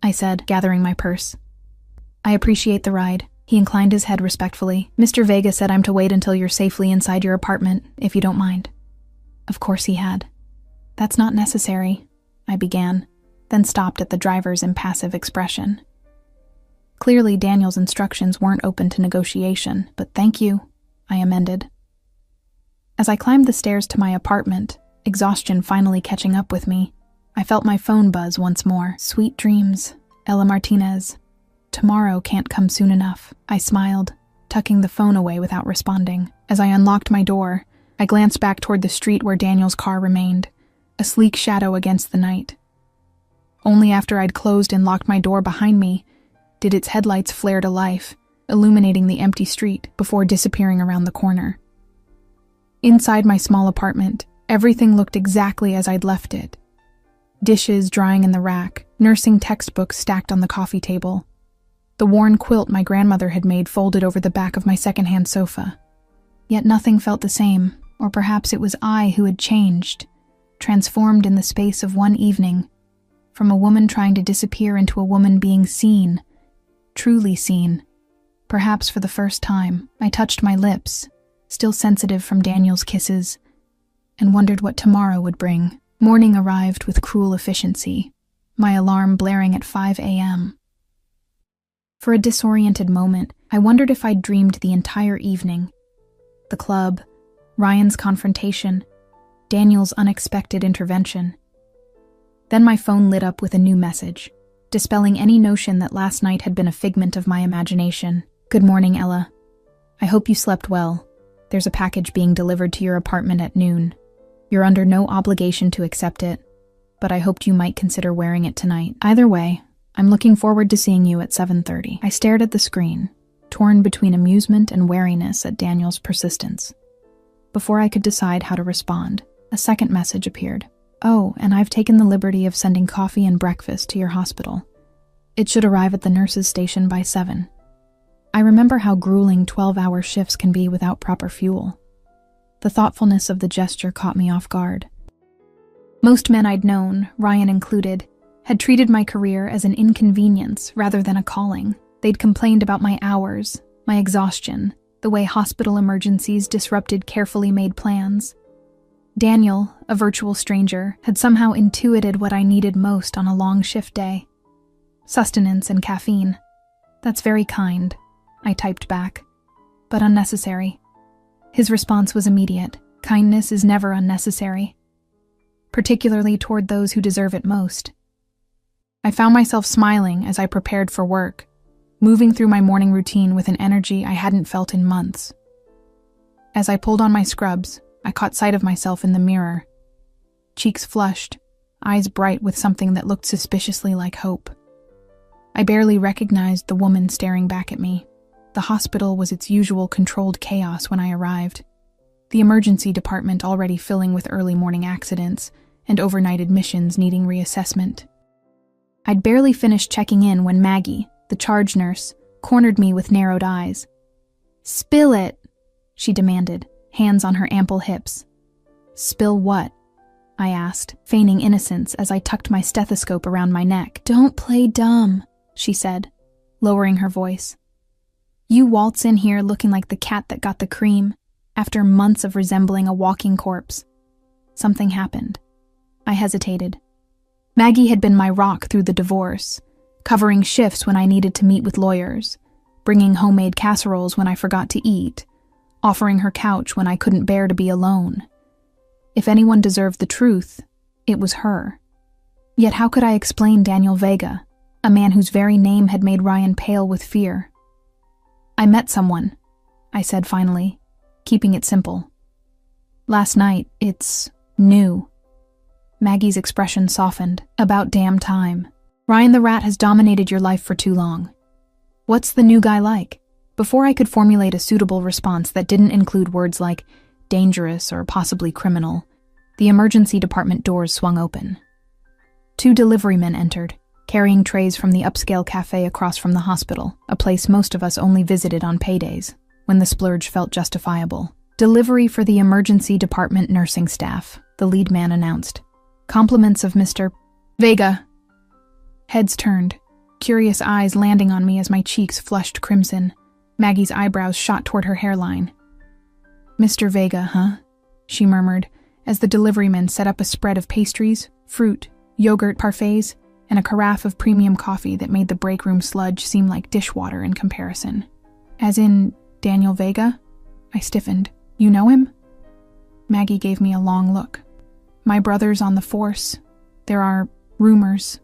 I said, gathering my purse. "I appreciate the ride." He inclined his head respectfully. "Mr. Vega said I'm to wait until you're safely inside your apartment, if you don't mind." Of course he had. That's not necessary, I began, then stopped at the driver's impassive expression. Clearly, Daniel's instructions weren't open to negotiation, but thank you, I amended. As I climbed the stairs to my apartment, exhaustion finally catching up with me, I felt my phone buzz once more. Sweet dreams, Ella Martinez. Tomorrow can't come soon enough. I smiled, tucking the phone away without responding. As I unlocked my door, I glanced back toward the street where Daniel's car remained, a sleek shadow against the night. Only after I'd closed and locked my door behind me did its headlights flare to life, illuminating the empty street before disappearing around the corner. Inside my small apartment, everything looked exactly as I'd left it. Dishes drying in the rack, nursing textbooks stacked on the coffee table, the worn quilt my grandmother had made folded over the back of my secondhand sofa. Yet nothing felt the same, or perhaps it was I who had changed, transformed in the space of one evening, from a woman trying to disappear into a woman being seen, truly seen. Perhaps for the first time, I touched my lips, still sensitive from Daniel's kisses, and wondered what tomorrow would bring. Morning arrived with cruel efficiency, my alarm blaring at 5 a.m. For a disoriented moment, I wondered if I'd dreamed the entire evening. The club, Ryan's confrontation, Daniel's unexpected intervention. Then my phone lit up with a new message, dispelling any notion that last night had been a figment of my imagination. Good morning, Ella. I hope you slept well. There's a package being delivered to your apartment at noon. You're under no obligation to accept it, but I hoped you might consider wearing it tonight. Either way, I'm looking forward to seeing you at 7:30. I stared at the screen, torn between amusement and wariness at Daniel's persistence. Before I could decide how to respond, a second message appeared. Oh, and I've taken the liberty of sending coffee and breakfast to your hospital. It should arrive at the nurse's station by 7. I remember how grueling 12-hour shifts can be without proper fuel. The thoughtfulness of the gesture caught me off guard. Most men I'd known, Ryan included, had treated my career as an inconvenience rather than a calling. They'd complained about my hours, my exhaustion, the way hospital emergencies disrupted carefully made plans. Daniel, a virtual stranger, had somehow intuited what I needed most on a long shift day. Sustenance and caffeine. That's very kind, I typed back, but unnecessary. His response was immediate. Kindness is never unnecessary, particularly toward those who deserve it most. I found myself smiling as I prepared for work, moving through my morning routine with an energy I hadn't felt in months. As I pulled on my scrubs, I caught sight of myself in the mirror. Cheeks flushed, eyes bright with something that looked suspiciously like hope. I barely recognized the woman staring back at me. The hospital was its usual controlled chaos when I arrived. The emergency department already filling with early morning accidents and overnight admissions needing reassessment. I'd barely finished checking in when Maggie, the charge nurse, cornered me with narrowed eyes. "Spill it," she demanded, hands on her ample hips. "Spill what?" I asked, feigning innocence as I tucked my stethoscope around my neck. "Don't play dumb," she said, lowering her voice. "You waltz in here looking like the cat that got the cream, after months of resembling a walking corpse." Something happened. I hesitated. Maggie had been my rock through the divorce, covering shifts when I needed to meet with lawyers, bringing homemade casseroles when I forgot to eat, offering her couch when I couldn't bear to be alone. If anyone deserved the truth, it was her. Yet how could I explain Daniel Vega, a man whose very name had made Ryan pale with fear? "I met someone," I said finally, keeping it simple. "Last night, it's new." Maggie's expression softened. "About damn time. Ryan the Rat has dominated your life for too long. What's the new guy like?" Before I could formulate a suitable response that didn't include words like dangerous or possibly criminal, the emergency department doors swung open. 2 deliverymen entered, carrying trays from the upscale cafe across from the hospital, a place most of us only visited on paydays, when the splurge felt justifiable. "Delivery for the emergency department nursing staff," the lead man announced. "Compliments of Mr. Vega." Heads turned, curious eyes landing on me as my cheeks flushed crimson. Maggie's eyebrows shot toward her hairline. "Mr. Vega, huh?" she murmured, as the deliveryman set up a spread of pastries, fruit, yogurt parfaits, and a carafe of premium coffee that made the break room sludge seem like dishwater in comparison. As in Daniel Vega? I stiffened. You know him? Maggie gave me a long look. My brother's on the force. There are rumors.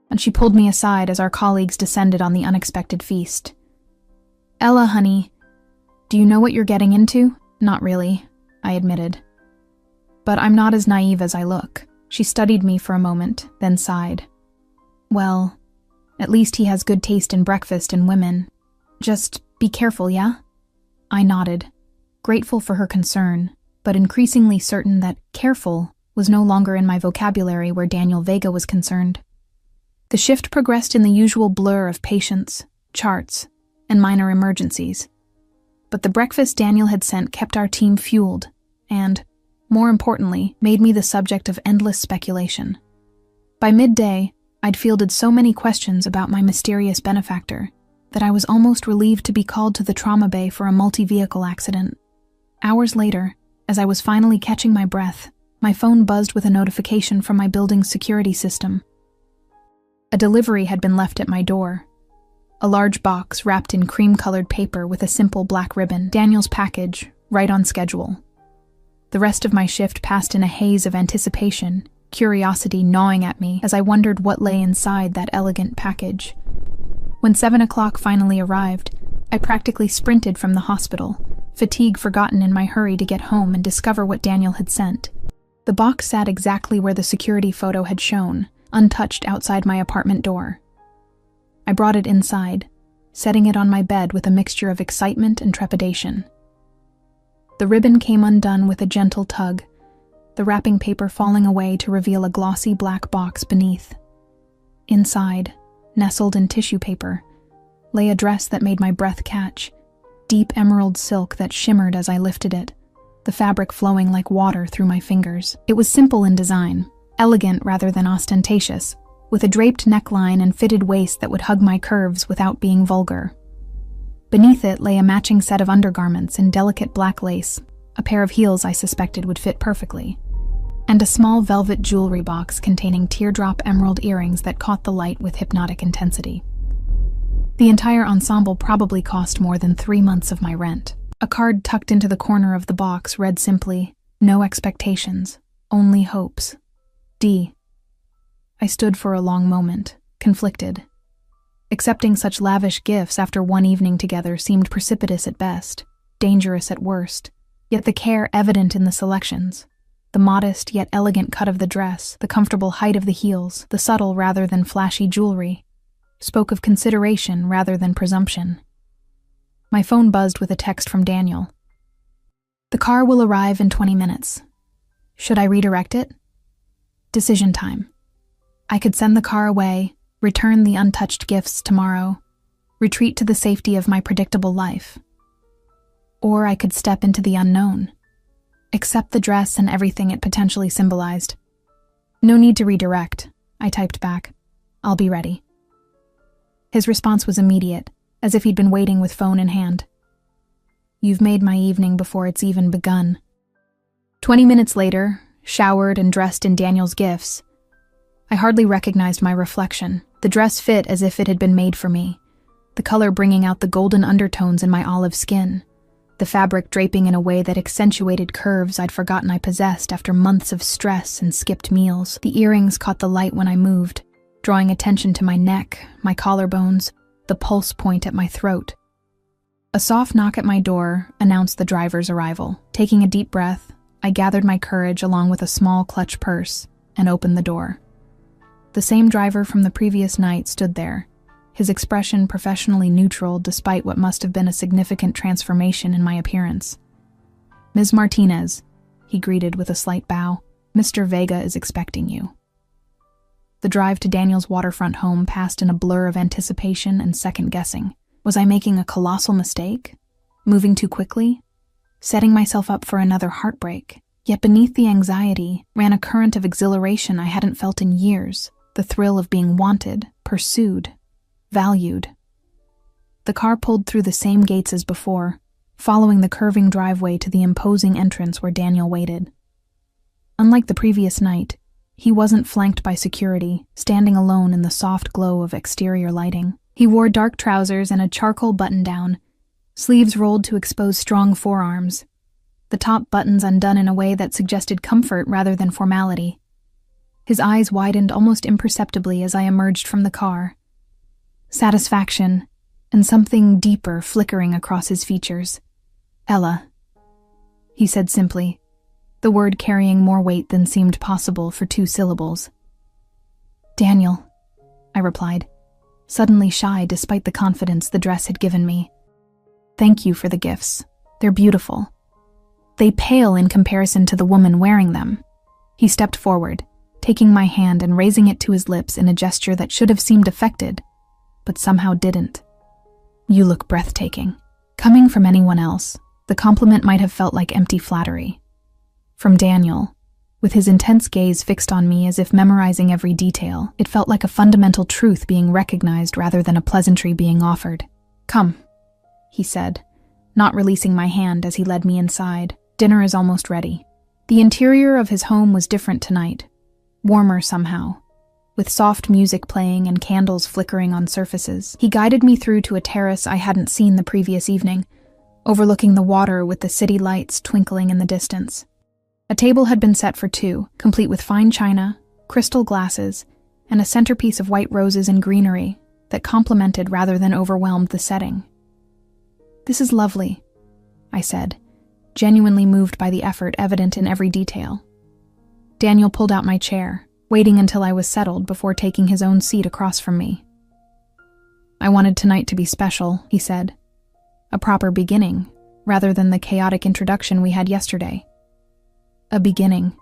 And she pulled me aside as our colleagues descended on the unexpected feast. Ella, honey, do you know what you're getting into? Not really, I admitted. But I'm not as naive as I look. She studied me for a moment, then sighed. Well, at least he has good taste in breakfast and women. Just be careful, yeah? I nodded, grateful for her concern, but increasingly certain that careful was no longer in my vocabulary where Daniel Vega was concerned. The shift progressed in the usual blur of patients, charts, and minor emergencies. But the breakfast Daniel had sent kept our team fueled and, more importantly, made me the subject of endless speculation. By midday, I'd fielded so many questions about my mysterious benefactor that I was almost relieved to be called to the trauma bay for a multi-vehicle accident. Hours later, as I was finally catching my breath, my phone buzzed with a notification from my building's security system. A delivery had been left at my door. A large box wrapped in cream-colored paper with a simple black ribbon. Daniel's package, right on schedule. The rest of my shift passed in a haze of anticipation, curiosity gnawing at me as I wondered what lay inside that elegant package. When 7 o'clock finally arrived, I practically sprinted from the hospital, fatigue forgotten in my hurry to get home and discover what Daniel had sent. The box sat exactly where the security photo had shown, untouched outside my apartment door. I brought it inside, setting it on my bed with a mixture of excitement and trepidation. The ribbon came undone with a gentle tug, the wrapping paper falling away to reveal a glossy black box beneath. Inside, nestled in tissue paper, lay a dress that made my breath catch, deep emerald silk that shimmered as I lifted it, the fabric flowing like water through my fingers. It was simple in design, elegant rather than ostentatious, with a draped neckline and fitted waist that would hug my curves without being vulgar. Beneath it lay a matching set of undergarments in delicate black lace, a pair of heels I suspected would fit perfectly, and a small velvet jewelry box containing teardrop emerald earrings that caught the light with hypnotic intensity. The entire ensemble probably cost more than 3 months of my rent. A card tucked into the corner of the box read simply, "No expectations, only hopes. D." I stood for a long moment, conflicted. Accepting such lavish gifts after one evening together seemed precipitous at best, dangerous at worst, yet the care evident in the selections, the modest yet elegant cut of the dress, the comfortable height of the heels, the subtle rather than flashy jewelry, spoke of consideration rather than presumption. My phone buzzed with a text from Daniel. "The car will arrive in 20 minutes. Should I redirect it? Decision time. I could send the car away, return the untouched gifts tomorrow, retreat to the safety of my predictable life. Or I could step into the unknown, accept the dress and everything it potentially symbolized. No need to redirect," I typed back. "I'll be ready." His response was immediate, as if he'd been waiting with phone in hand. "You've made my evening before it's even begun." 20 minutes later, showered and dressed in Daniel's gifts, I hardly recognized my reflection. The dress fit as if it had been made for me, the color bringing out the golden undertones in my olive skin, the fabric draping in a way that accentuated curves I'd forgotten I possessed after months of stress and skipped meals. The earrings caught the light when I moved, drawing attention to my neck, my collarbones, the pulse point at my throat. A soft knock at my door announced the driver's arrival. Taking a deep breath, I gathered my courage along with a small clutch purse and opened the door. The same driver from the previous night stood there, his expression professionally neutral despite what must have been a significant transformation in my appearance. "Ms. Martinez," he greeted with a slight bow, "Mr. Vega is expecting you." The drive to Daniel's waterfront home passed in a blur of anticipation and second-guessing. Was I making a colossal mistake? Moving too quickly? Setting myself up for another heartbreak? Yet beneath the anxiety ran a current of exhilaration I hadn't felt in years, the thrill of being wanted, pursued, valued. The car pulled through the same gates as before, following the curving driveway to the imposing entrance where Daniel waited. Unlike the previous night, he wasn't flanked by security, standing alone in the soft glow of exterior lighting. He wore dark trousers and a charcoal button-down, sleeves rolled to expose strong forearms, the top buttons undone in a way that suggested comfort rather than formality. His eyes widened almost imperceptibly as I emerged from the car. Satisfaction, and something deeper flickering across his features. "Ella," he said simply, the word carrying more weight than seemed possible for 2 syllables. "Daniel," I replied, suddenly shy despite the confidence the dress had given me. "Thank you for the gifts. They're beautiful. They pale in comparison to the woman wearing them." He stepped forward, taking my hand and raising it to his lips in a gesture that should have seemed affected, but somehow didn't. "You look breathtaking." Coming from anyone else, the compliment might have felt like empty flattery. From Daniel, with his intense gaze fixed on me as if memorizing every detail, it felt like a fundamental truth being recognized rather than a pleasantry being offered. "Come," he said, not releasing my hand as he led me inside. "Dinner is almost ready." The interior of his home was different tonight, warmer somehow, with soft music playing and candles flickering on surfaces. He guided me through to a terrace I hadn't seen the previous evening, overlooking the water with the city lights twinkling in the distance. A table had been set for 2, complete with fine china, crystal glasses, and a centerpiece of white roses and greenery that complemented rather than overwhelmed the setting. "This is lovely," I said, genuinely moved by the effort evident in every detail. Daniel pulled out my chair, waiting until I was settled before taking his own seat across from me. "I wanted tonight to be special," he said. "A proper beginning, rather than the chaotic introduction we had yesterday." A beginning.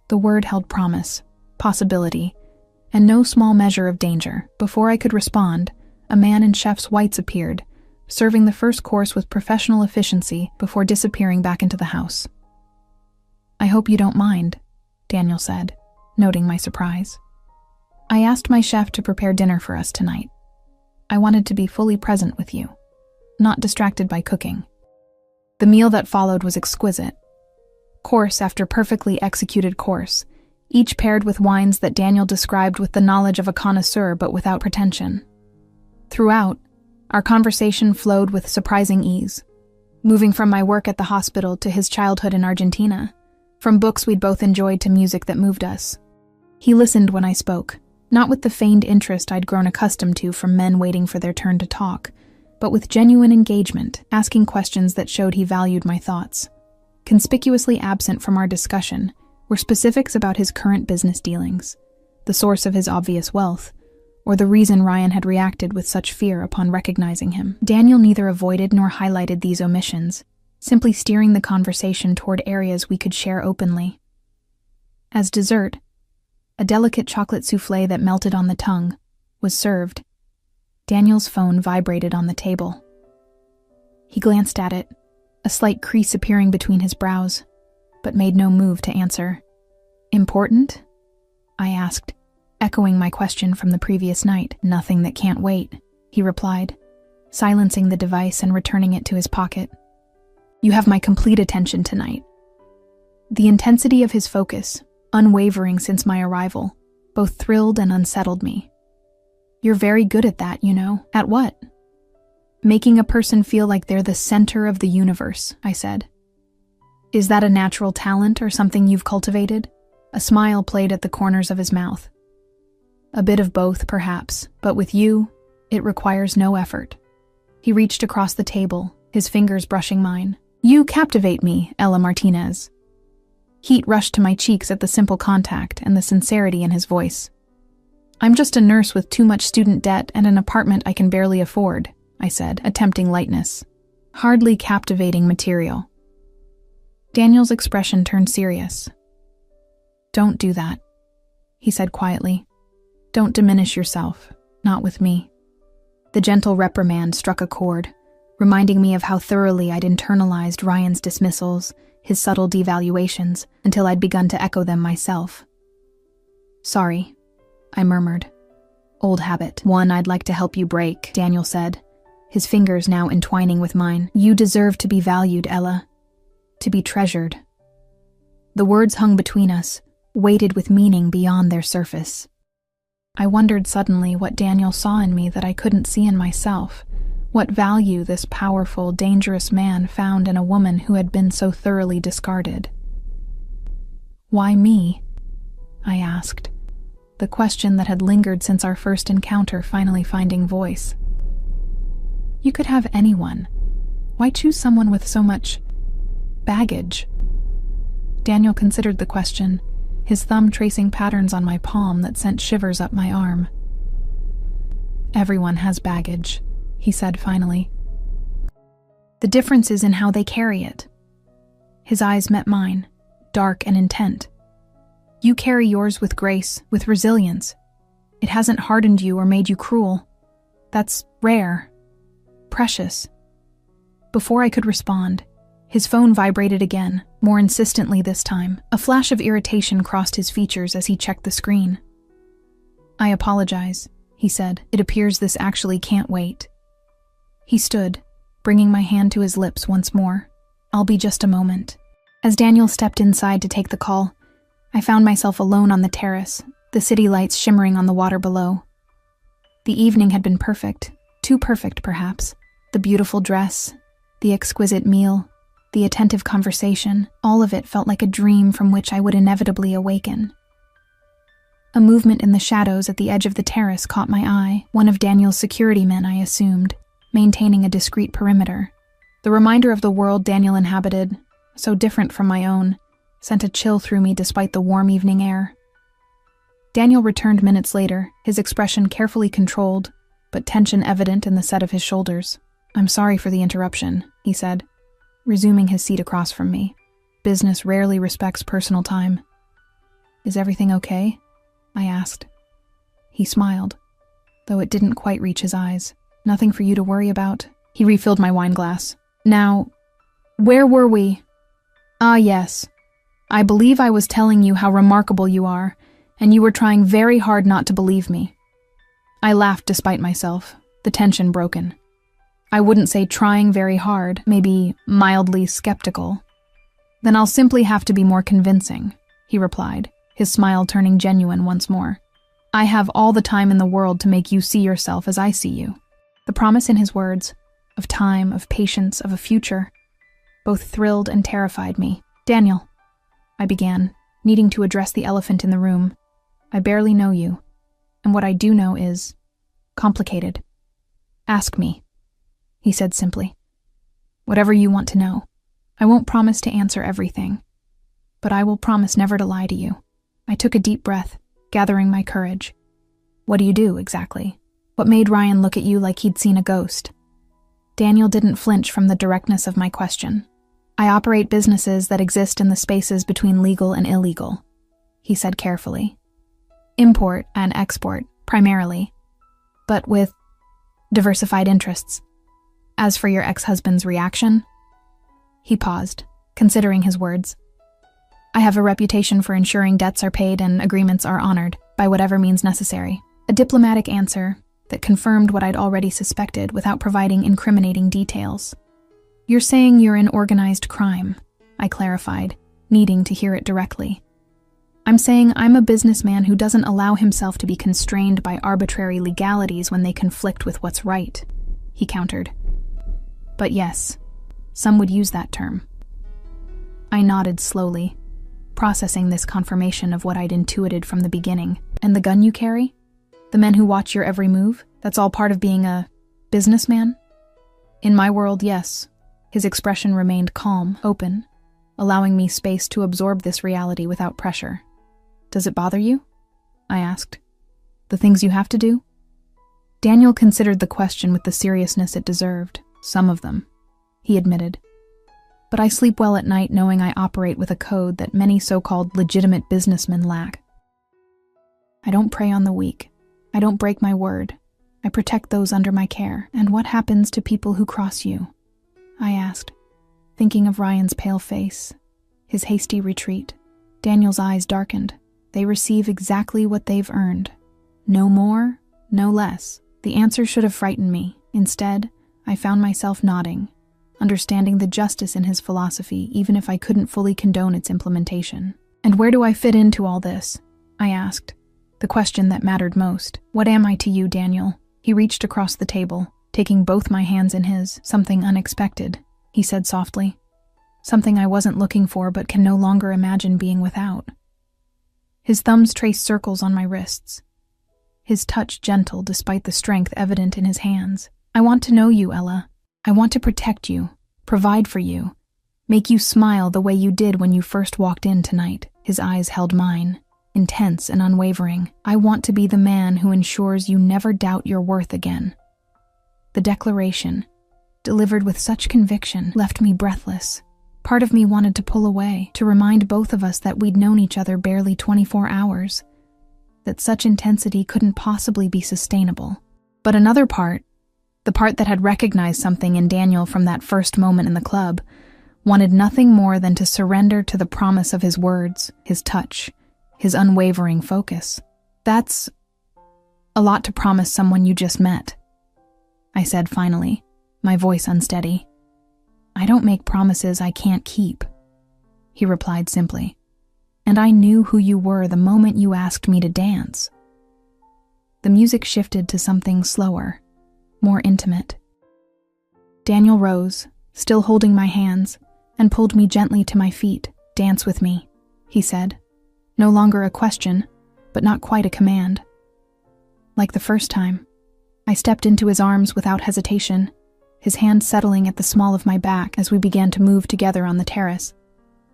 The word held promise, possibility, and no small measure of danger. Before I could respond, a man in chef's whites appeared, serving the first course with professional efficiency before disappearing back into the house. "I hope you don't mind," Daniel said, noting my surprise. "I asked my chef to prepare dinner for us tonight. I wanted to be fully present with you, not distracted by cooking." The meal that followed was exquisite. Course after perfectly executed course, each paired with wines that Daniel described with the knowledge of a connoisseur but without pretension. Throughout, our conversation flowed with surprising ease, moving from my work at the hospital to his childhood in Argentina, from books we'd both enjoyed to music that moved us. He listened when I spoke, not with the feigned interest I'd grown accustomed to from men waiting for their turn to talk, but with genuine engagement, asking questions that showed he valued my thoughts. Conspicuously absent from our discussion were specifics about his current business dealings, the source of his obvious wealth, or the reason Ryan had reacted with such fear upon recognizing him. Daniel neither avoided nor highlighted these omissions, simply steering the conversation toward areas we could share openly. As dessert, a delicate chocolate soufflé that melted on the tongue was served. Daniel's phone vibrated on the table. He glanced at it, a slight crease appearing between his brows, but made no move to answer. "Important?" I asked, echoing my question from the previous night. "Nothing that can't wait," he replied, silencing the device and returning it to his pocket. "You have my complete attention tonight." The intensity of his focus, unwavering since my arrival, both thrilled and unsettled me. "You're very good at that, you know." "At what?" "Making a person feel like they're the center of the universe," I said. "Is that a natural talent or something you've cultivated?" A smile played at the corners of his mouth. "A bit of both, perhaps, but with you, it requires no effort." He reached across the table, his fingers brushing mine. "You captivate me, Ella Martinez." Heat rushed to my cheeks at the simple contact and the sincerity in his voice. "I'm just a nurse with too much student debt and an apartment I can barely afford," I said, attempting lightness. "Hardly captivating material." Daniel's expression turned serious. "Don't do that," he said quietly. "Don't diminish yourself, not with me." The gentle reprimand struck a chord, reminding me of how thoroughly I'd internalized Ryan's dismissals, his subtle devaluations, until I'd begun to echo them myself. "Sorry," I murmured. "Old habit. One I'd like to help you break," Daniel said, his fingers now entwining with mine. "You deserve to be valued, Ella. To be treasured." The words hung between us, weighted with meaning beyond their surface. I wondered suddenly what Daniel saw in me that I couldn't see in myself, what value this powerful, dangerous man found in a woman who had been so thoroughly discarded. "Why me?" I asked, the question that had lingered since our first encounter finally finding voice. "You could have anyone. Why choose someone with so much baggage?" Daniel considered the question, his thumb tracing patterns on my palm that sent shivers up my arm. "Everyone has baggage," he said finally. "The difference is in how they carry it." His eyes met mine, dark and intent. "You carry yours with grace, with resilience. It hasn't hardened you or made you cruel. That's rare. Precious." Before I could respond, his phone vibrated again, more insistently this time. A flash of irritation crossed his features as he checked the screen. "I apologize," he said. "It appears this actually can't wait." He stood, bringing my hand to his lips once more. "I'll be just a moment." As Daniel stepped inside to take the call, I found myself alone on the terrace, the city lights shimmering on the water below. The evening had been perfect, too perfect perhaps. The beautiful dress, the exquisite meal, the attentive conversation, all of it felt like a dream from which I would inevitably awaken. A movement in the shadows at the edge of the terrace caught my eye, one of Daniel's security men, I assumed, maintaining a discreet perimeter. The reminder of the world Daniel inhabited, so different from my own, sent a chill through me despite the warm evening air. Daniel returned minutes later, his expression carefully controlled, but tension evident in the set of his shoulders. "I'm sorry for the interruption," he said, resuming his seat across from me. "Business rarely respects personal time." "Is everything okay?" I asked. He smiled, though it didn't quite reach his eyes. "Nothing for you to worry about." He refilled my wine glass. "Now, where were we? Ah, yes. I believe I was telling you how remarkable you are, and you were trying very hard not to believe me." I laughed despite myself, the tension broken. "I wouldn't say trying very hard, maybe mildly skeptical." "Then I'll simply have to be more convincing," he replied, his smile turning genuine once more. "I have all the time in the world to make you see yourself as I see you." The promise in his words, of time, of patience, of a future, both thrilled and terrified me. "Daniel," I began, needing to address the elephant in the room. "I barely know you, and what I do know is complicated. Ask me," he said simply. "Whatever you want to know. I won't promise to answer everything, but I will promise never to lie to you." I took a deep breath, gathering my courage. "What do you do, exactly? What made Ryan look at you like he'd seen a ghost?" Daniel didn't flinch from the directness of my question. "I operate businesses that exist in the spaces between legal and illegal," he said carefully. "Import and export, primarily, but with diversified interests. As for your ex-husband's reaction..." He paused, considering his words. "I have a reputation for ensuring debts are paid and agreements are honored, by whatever means necessary." A diplomatic answer that confirmed what I'd already suspected without providing incriminating details. "You're saying you're in organized crime," I clarified, needing to hear it directly. "I'm saying I'm a businessman who doesn't allow himself to be constrained by arbitrary legalities when they conflict with what's right," he countered. "But yes, some would use that term." I nodded slowly, processing this confirmation of what I'd intuited from the beginning. "And the gun you carry? The men who watch your every move? That's all part of being a businessman?" "In my world, yes." His expression remained calm, open, allowing me space to absorb this reality without pressure. "Does it bother you?" I asked. "The things you have to do?" Daniel considered the question with the seriousness it deserved. "Some of them," he admitted. "But I sleep well at night knowing I operate with a code that many so-called legitimate businessmen lack. I don't prey on the weak. I don't break my word. I protect those under my care." "And what happens to people who cross you?" I asked, thinking of Ryan's pale face, his hasty retreat. Daniel's eyes darkened. "They receive exactly what they've earned. No more, no less." The answer should have frightened me. Instead, I found myself nodding, understanding the justice in his philosophy even if I couldn't fully condone its implementation. "And where do I fit into all this?" I asked, the question that mattered most. "What am I to you, Daniel?" He reached across the table, taking both my hands in his. "Something unexpected," he said softly. "Something I wasn't looking for but can no longer imagine being without." His thumbs traced circles on my wrists, his touch gentle despite the strength evident in his hands. "I want to know you, Ella. I want to protect you, provide for you, make you smile the way you did when you first walked in tonight." His eyes held mine, intense and unwavering. "I want to be the man who ensures you never doubt your worth again." The declaration, delivered with such conviction, left me breathless. Part of me wanted to pull away, to remind both of us that we'd known each other barely 24 hours, that such intensity couldn't possibly be sustainable. But another part, the part that had recognized something in Daniel from that first moment in the club, wanted nothing more than to surrender to the promise of his words, his touch, his unwavering focus. "That's a lot to promise someone you just met," I said finally, my voice unsteady. "I don't make promises I can't keep," he replied simply. "And I knew who you were the moment you asked me to dance." The music shifted to something slower, more intimate. Daniel rose, still holding my hands, and pulled me gently to my feet. "Dance with me," he said. No longer a question, but not quite a command. Like the first time, I stepped into his arms without hesitation, his hand settling at the small of my back as we began to move together on the terrace.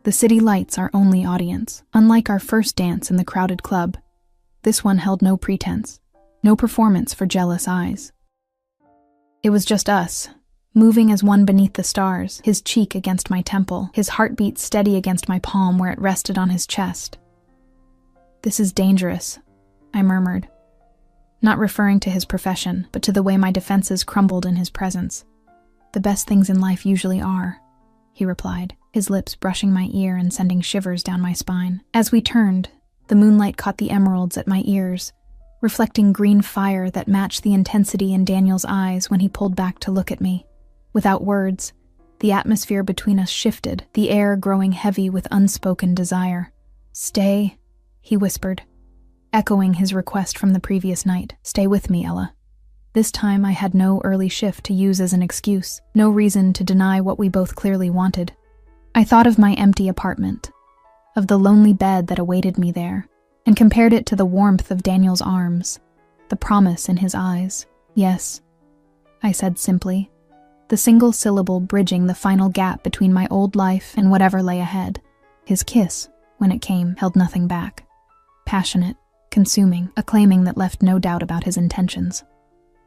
The city lights our only audience. Unlike our first dance in the crowded club, this one held no pretense, no performance for jealous eyes. It was just us, moving as one beneath the stars, his cheek against my temple, his heartbeat steady against my palm where it rested on his chest. "This is dangerous," I murmured, not referring to his profession, but to the way my defenses crumbled in his presence. "The best things in life usually are," he replied, his lips brushing my ear and sending shivers down my spine. As we turned, the moonlight caught the emeralds at my ears, reflecting green fire that matched the intensity in Daniel's eyes when he pulled back to look at me. Without words, the atmosphere between us shifted, the air growing heavy with unspoken desire. "Stay," he whispered, echoing his request from the previous night. "Stay with me, Ella." This time I had no early shift to use as an excuse, no reason to deny what we both clearly wanted. I thought of my empty apartment, of the lonely bed that awaited me there, and compared it to the warmth of Daniel's arms, the promise in his eyes. "Yes," I said simply, the single syllable bridging the final gap between my old life and whatever lay ahead. His kiss, when it came, held nothing back. Passionate, consuming, a claiming that left no doubt about his intentions.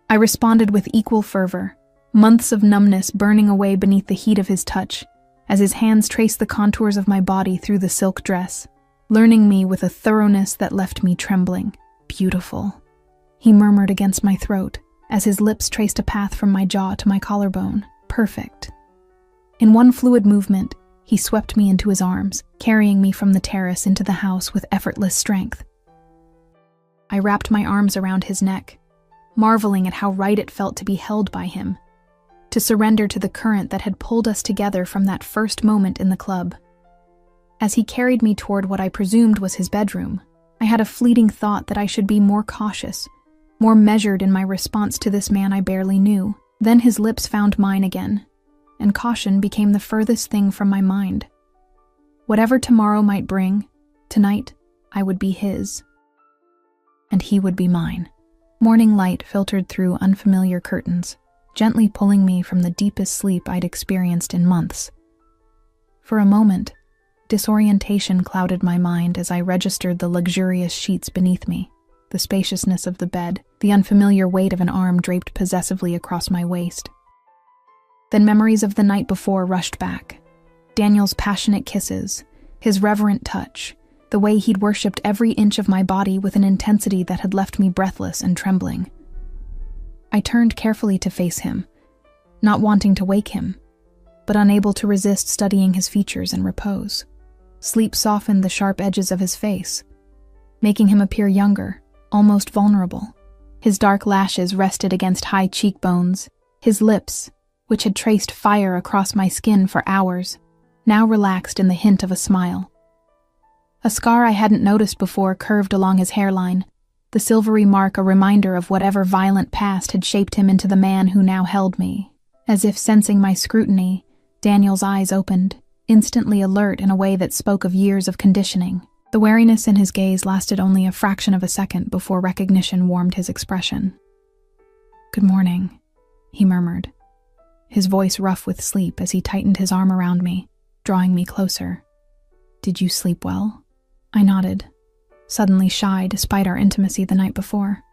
I responded with equal fervor, months of numbness burning away beneath the heat of his touch, as his hands traced the contours of my body through the silk dress, learning me with a thoroughness that left me trembling. "Beautiful," he murmured against my throat, as his lips traced a path from my jaw to my collarbone. "Perfect." In one fluid movement, he swept me into his arms, carrying me from the terrace into the house with effortless strength. I wrapped my arms around his neck, marveling at how right it felt to be held by him, to surrender to the current that had pulled us together from that first moment in the club. As he carried me toward what I presumed was his bedroom, I had a fleeting thought that I should be more cautious, more measured in my response to this man I barely knew. Then his lips found mine again, and caution became the furthest thing from my mind. Whatever tomorrow might bring, tonight I would be his, and he would be mine. Morning light filtered through unfamiliar curtains, gently pulling me from the deepest sleep I'd experienced in months. For a moment, disorientation clouded my mind as I registered the luxurious sheets beneath me, the spaciousness of the bed, the unfamiliar weight of an arm draped possessively across my waist. Then memories of the night before rushed back. Daniel's passionate kisses, his reverent touch, the way he'd worshipped every inch of my body with an intensity that had left me breathless and trembling. I turned carefully to face him, not wanting to wake him, but unable to resist studying his features in repose. Sleep softened the sharp edges of his face, making him appear younger, almost vulnerable. His dark lashes rested against high cheekbones, his lips, which had traced fire across my skin for hours, now relaxed in the hint of a smile. A scar I hadn't noticed before curved along his hairline, the silvery mark a reminder of whatever violent past had shaped him into the man who now held me. As if sensing my scrutiny, Daniel's eyes opened, instantly alert in a way that spoke of years of conditioning. The wariness in his gaze lasted only a fraction of a second before recognition warmed his expression. "Good morning," he murmured, his voice rough with sleep as he tightened his arm around me, drawing me closer. "Did you sleep well?" I nodded, suddenly shy despite our intimacy the night before.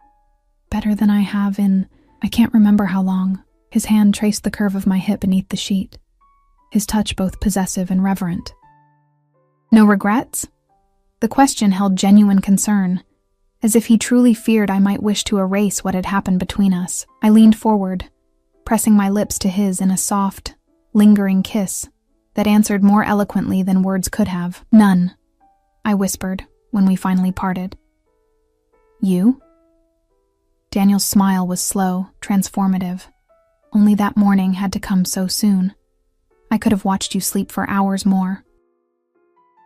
"Better than I have in, I can't remember how long." His hand traced the curve of my hip beneath the sheet, his touch both possessive and reverent. "No regrets?" The question held genuine concern, as if he truly feared I might wish to erase what had happened between us. I leaned forward, pressing my lips to his in a soft, lingering kiss that answered more eloquently than words could have. "None," I whispered when we finally parted. "You?" Daniel's smile was slow, transformative. Only that morning had to come so soon. I could have watched you sleep for hours more.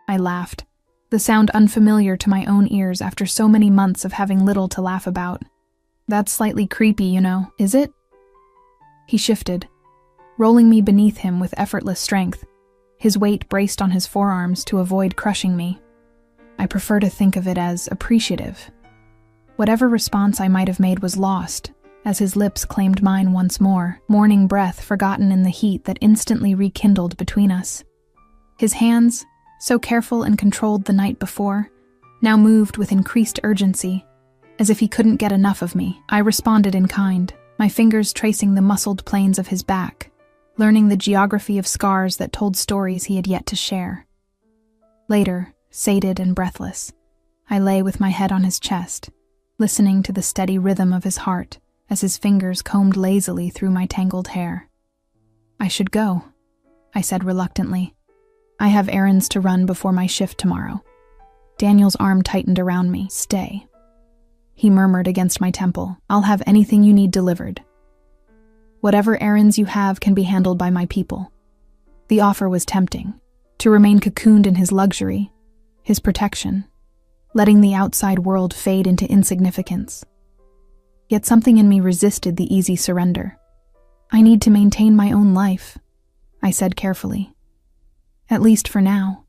I laughed, the sound unfamiliar to my own ears after so many months of having little to laugh about. "That's slightly creepy, you know, is it?" He shifted, rolling me beneath him with effortless strength, his weight braced on his forearms to avoid crushing me. I prefer to think of it as appreciative. Whatever response I might have made was lost, as his lips claimed mine once more, morning breath forgotten in the heat that instantly rekindled between us. His hands, so careful and controlled the night before, now moved with increased urgency, as if he couldn't get enough of me. I responded in kind, my fingers tracing the muscled planes of his back, learning the geography of scars that told stories he had yet to share. Later, sated and breathless, I lay with my head on his chest, listening to the steady rhythm of his heart as his fingers combed lazily through my tangled hair. "I should go," I said reluctantly. "I have errands to run before my shift tomorrow." Daniel's arm tightened around me. "Stay," he murmured against my temple. "I'll have anything you need delivered. Whatever errands you have can be handled by my people." The offer was tempting, to remain cocooned in his luxury, his protection, letting the outside world fade into insignificance. Yet something in me resisted the easy surrender. "I need to maintain my own life," I said carefully. "At least for now.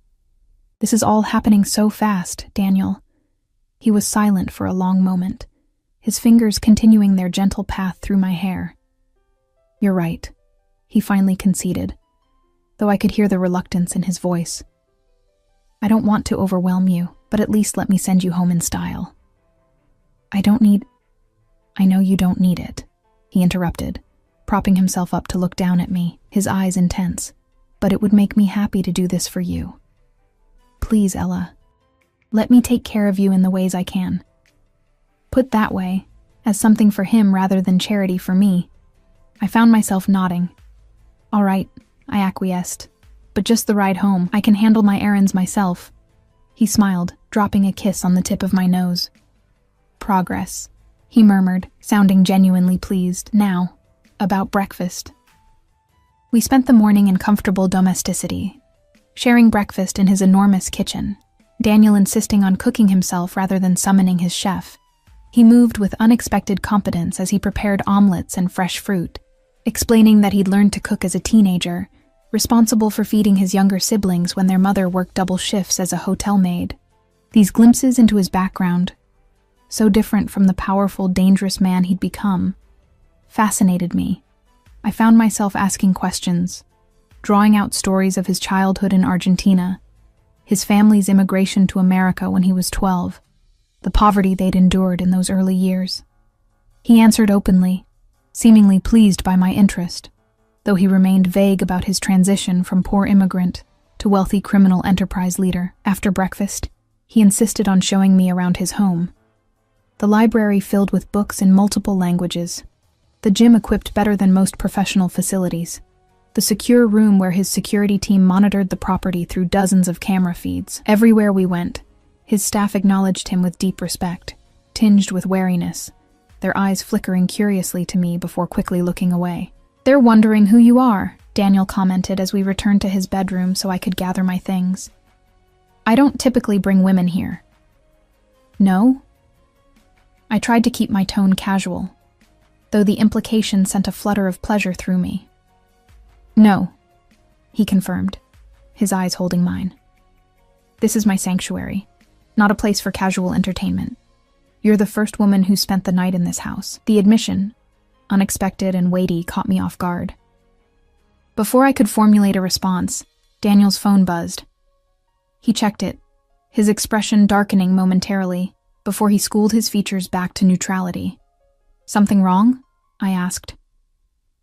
This is all happening so fast, Daniel." He was silent for a long moment, his fingers continuing their gentle path through my hair. "You're right," he finally conceded, though I could hear the reluctance in his voice. "I don't want to overwhelm you, but at least let me send you home in style." I know you don't need it," he interrupted, propping himself up to look down at me, his eyes intense. "But it would make me happy to do this for you. Please, Ella, let me take care of you in the ways I can." Put that way, as something for him rather than charity for me, I found myself nodding. "All right," I acquiesced, "but just the ride home. I can handle my errands myself." He smiled, dropping a kiss on the tip of my nose. "Progress," he murmured, sounding genuinely pleased. "Now, about breakfast." We spent the morning in comfortable domesticity, sharing breakfast in his enormous kitchen, Daniel insisting on cooking himself rather than summoning his chef. He moved with unexpected competence as he prepared omelets and fresh fruit, explaining that he'd learned to cook as a teenager, responsible for feeding his younger siblings when their mother worked double shifts as a hotel maid. These glimpses into his background, so different from the powerful, dangerous man he'd become, fascinated me. I found myself asking questions, drawing out stories of his childhood in Argentina, his family's immigration to America when he was 12, the poverty they'd endured in those early years. He answered openly, seemingly pleased by my interest, though he remained vague about his transition from poor immigrant to wealthy criminal enterprise leader. After breakfast, he insisted on showing me around his home. The library filled with books in multiple languages, the gym equipped better than most professional facilities, the secure room where his security team monitored the property through dozens of camera feeds. Everywhere we went, his staff acknowledged him with deep respect, tinged with wariness, their eyes flickering curiously to me before quickly looking away. "They're wondering who you are," Daniel commented as we returned to his bedroom so I could gather my things. "I don't typically bring women here." "No?" I tried to keep my tone casual, though the implication sent a flutter of pleasure through me. "No," he confirmed, his eyes holding mine. "This is my sanctuary, not a place for casual entertainment. You're the first woman who spent the night in this house." The admission, unexpected and weighty, caught me off guard. Before I could formulate a response, Daniel's phone buzzed. He checked it, his expression darkening momentarily before he schooled his features back to neutrality. "Something wrong?" I asked.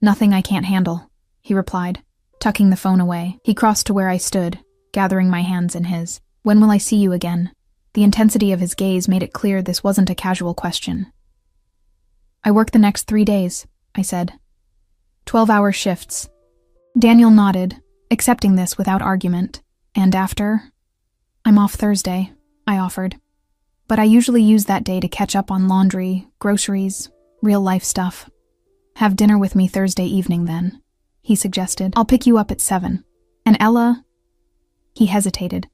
"Nothing I can't handle," he replied, tucking the phone away. He crossed to where I stood, gathering my hands in his. "When will I see you again?" The intensity of his gaze made it clear this wasn't a casual question. "I work the next 3 days," I said. 12-hour shifts. Daniel nodded, accepting this without argument. "And after?" "I'm off Thursday," I offered. "But I usually use that day to catch up on laundry, groceries, real-life stuff." "Have dinner with me Thursday evening, then," he suggested. "I'll pick you up at 7. And Ella?" He hesitated,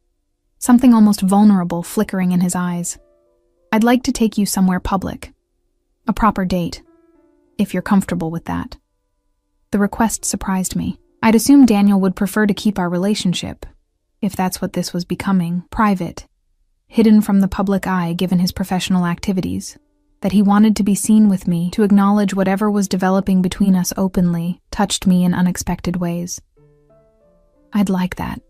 something almost vulnerable flickering in his eyes. "I'd like to take you somewhere public. A proper date, if you're comfortable with that." The request surprised me. I'd assumed Daniel would prefer to keep our relationship, if that's what this was becoming, private, hidden from the public eye given his professional activities, that he wanted to be seen with me, to acknowledge whatever was developing between us openly, touched me in unexpected ways. "I'd like that,"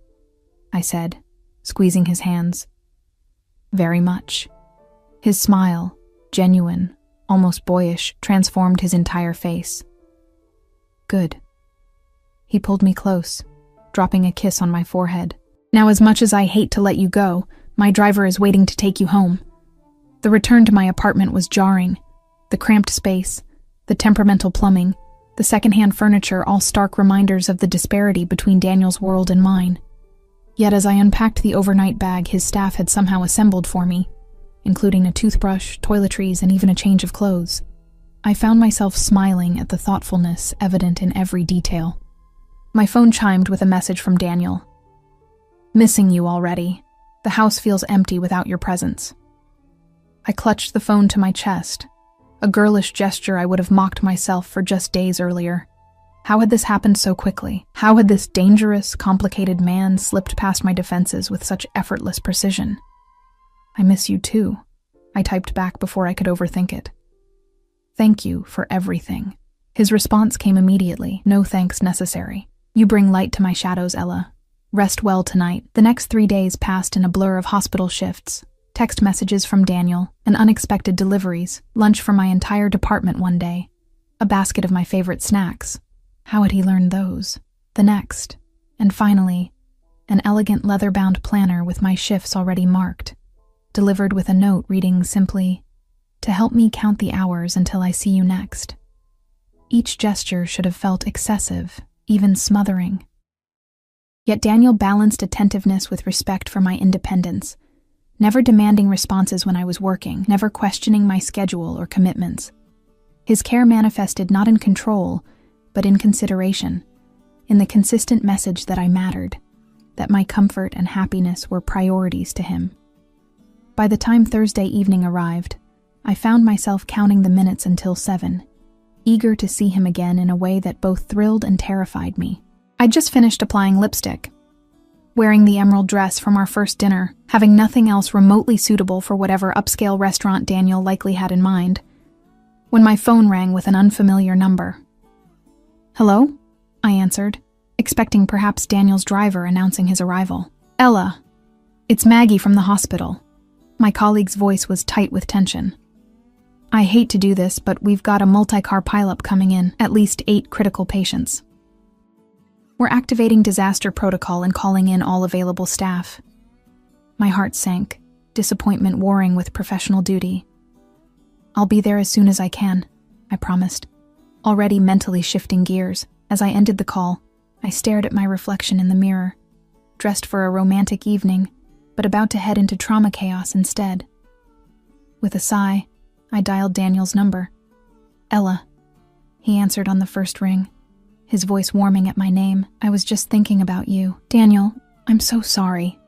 I said, squeezing his hands. "Very much." His smile, genuine, almost boyish, transformed his entire face. "Good." He pulled me close, dropping a kiss on my forehead. "Now, as much as I hate to let you go, my driver is waiting to take you home." The return to my apartment was jarring. The cramped space, the temperamental plumbing, the secondhand furniture, all stark reminders of the disparity between Daniel's world and mine. Yet as I unpacked the overnight bag his staff had somehow assembled for me, including a toothbrush, toiletries, and even a change of clothes, I found myself smiling at the thoughtfulness evident in every detail. My phone chimed with a message from Daniel. "Missing you already. The house feels empty without your presence." I clutched the phone to my chest, a girlish gesture I would have mocked myself for just days earlier. How had this happened so quickly? How had this dangerous, complicated man slipped past my defenses with such effortless precision? "I miss you too," I typed back before I could overthink it. "Thank you for everything." His response came immediately, no thanks necessary. "You bring light to my shadows, Ella. Rest well tonight." The next 3 days passed in a blur of hospital shifts, text messages from Daniel, and unexpected deliveries, lunch for my entire department one day, a basket of my favorite snacks. How had he learned those? The next, and finally, an elegant leather-bound planner with my shifts already marked, delivered with a note reading simply, "To help me count the hours until I see you next." Each gesture should have felt excessive, even smothering. Yet Daniel balanced attentiveness with respect for my independence, never demanding responses when I was working, never questioning my schedule or commitments. His care manifested not in control, but in consideration, in the consistent message that I mattered, that my comfort and happiness were priorities to him. By the time Thursday evening arrived, I found myself counting the minutes until 7, eager to see him again in a way that both thrilled and terrified me. I'd just finished applying lipstick, wearing the emerald dress from our first dinner, having nothing else remotely suitable for whatever upscale restaurant Daniel likely had in mind, when my phone rang with an unfamiliar number. "Hello?" I answered, expecting perhaps Daniel's driver announcing his arrival. "Ella, it's Maggie from the hospital." My colleague's voice was tight with tension. "I hate to do this, but we've got a multi-car pileup coming in, at least 8 critical patients. We're activating disaster protocol and calling in all available staff." My heart sank, disappointment warring with professional duty. "I'll be there as soon as I can," I promised, already mentally shifting gears. As I ended the call, I stared at my reflection in the mirror, dressed for a romantic evening, but about to head into trauma chaos instead. With a sigh, I dialed Daniel's number. "Ella," he answered on the first ring. his voice warming at my name. "I was just thinking about you. Daniel, I'm so sorry,"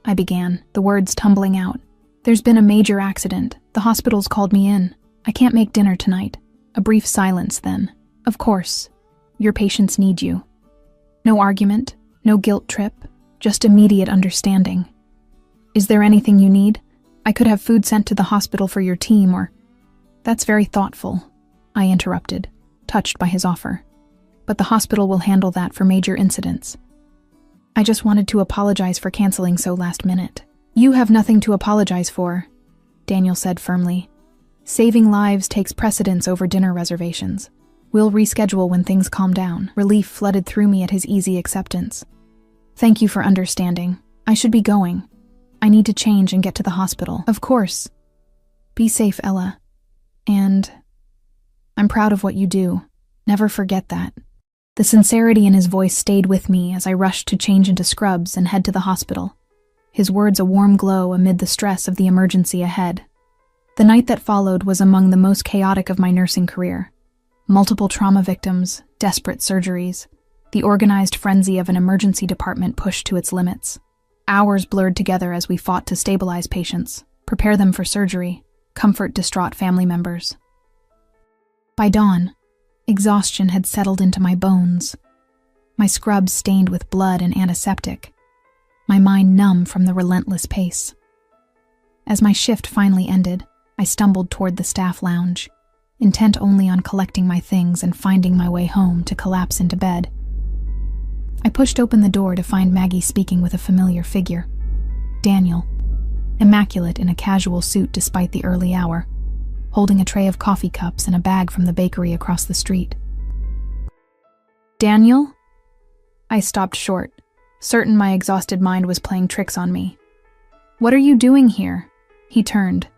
I began, the words tumbling out. "There's been a major accident. The hospital's called me in. I can't make dinner tonight." A brief silence then. "Of course. Your patients need you." No argument, no guilt trip, just immediate understanding. "Is there anything you need? I could have food sent to the hospital for your team or—" "That's very thoughtful," I interrupted, touched by his offer. "But the hospital will handle that for major incidents. I just wanted to apologize for canceling so last minute." "You have nothing to apologize for," Daniel said firmly. "Saving lives takes precedence over dinner reservations. We'll reschedule when things calm down." Relief flooded through me at his easy acceptance. "Thank you for understanding. I should be going. I need to change and get to the hospital." "Of course. Be safe, Ella. And I'm proud of what you do. Never forget that." The sincerity in his voice stayed with me as I rushed to change into scrubs and head to the hospital, his words a warm glow amid the stress of the emergency ahead. The night that followed was among the most chaotic of my nursing career. Multiple trauma victims, desperate surgeries, the organized frenzy of an emergency department pushed to its limits. Hours blurred together as we fought to stabilize patients, prepare them for surgery, comfort distraught family members. By dawn, exhaustion had settled into my bones, my scrubs stained with blood and antiseptic, my mind numb from the relentless pace. As my shift finally ended, I stumbled toward the staff lounge, intent only on collecting my things and finding my way home to collapse into bed. I pushed open the door to find Maggie speaking with a familiar figure, Daniel, immaculate in a casual suit despite the early hour, holding a tray of coffee cups and a bag from the bakery across the street. "Daniel?" I stopped short, certain my exhausted mind was playing tricks on me. "What are you doing here?" He turned,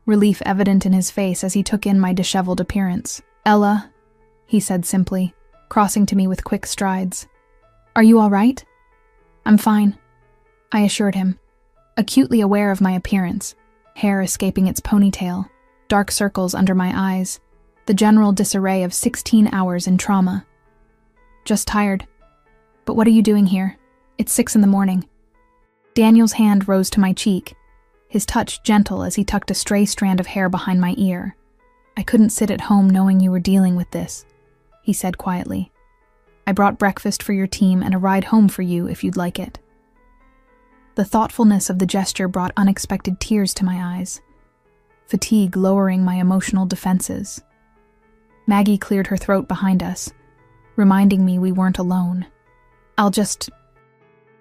relief evident in his face as he took in my disheveled appearance. "Ella," he said simply, crossing to me with quick strides. "Are you all right?" "I'm fine," I assured him, acutely aware of my appearance, hair escaping its ponytail, dark circles under my eyes, the general disarray of 16 hours in trauma. "Just tired. But what are you doing here? It's 6 in the morning." Daniel's hand rose to my cheek, his touch gentle as he tucked a stray strand of hair behind my ear. "I couldn't sit at home knowing you were dealing with this," he said quietly. "I brought breakfast for your team and a ride home for you if you'd like it." The thoughtfulness of the gesture brought unexpected tears to my eyes, fatigue lowering my emotional defenses. Maggie cleared her throat behind us, reminding me we weren't alone. "I'll just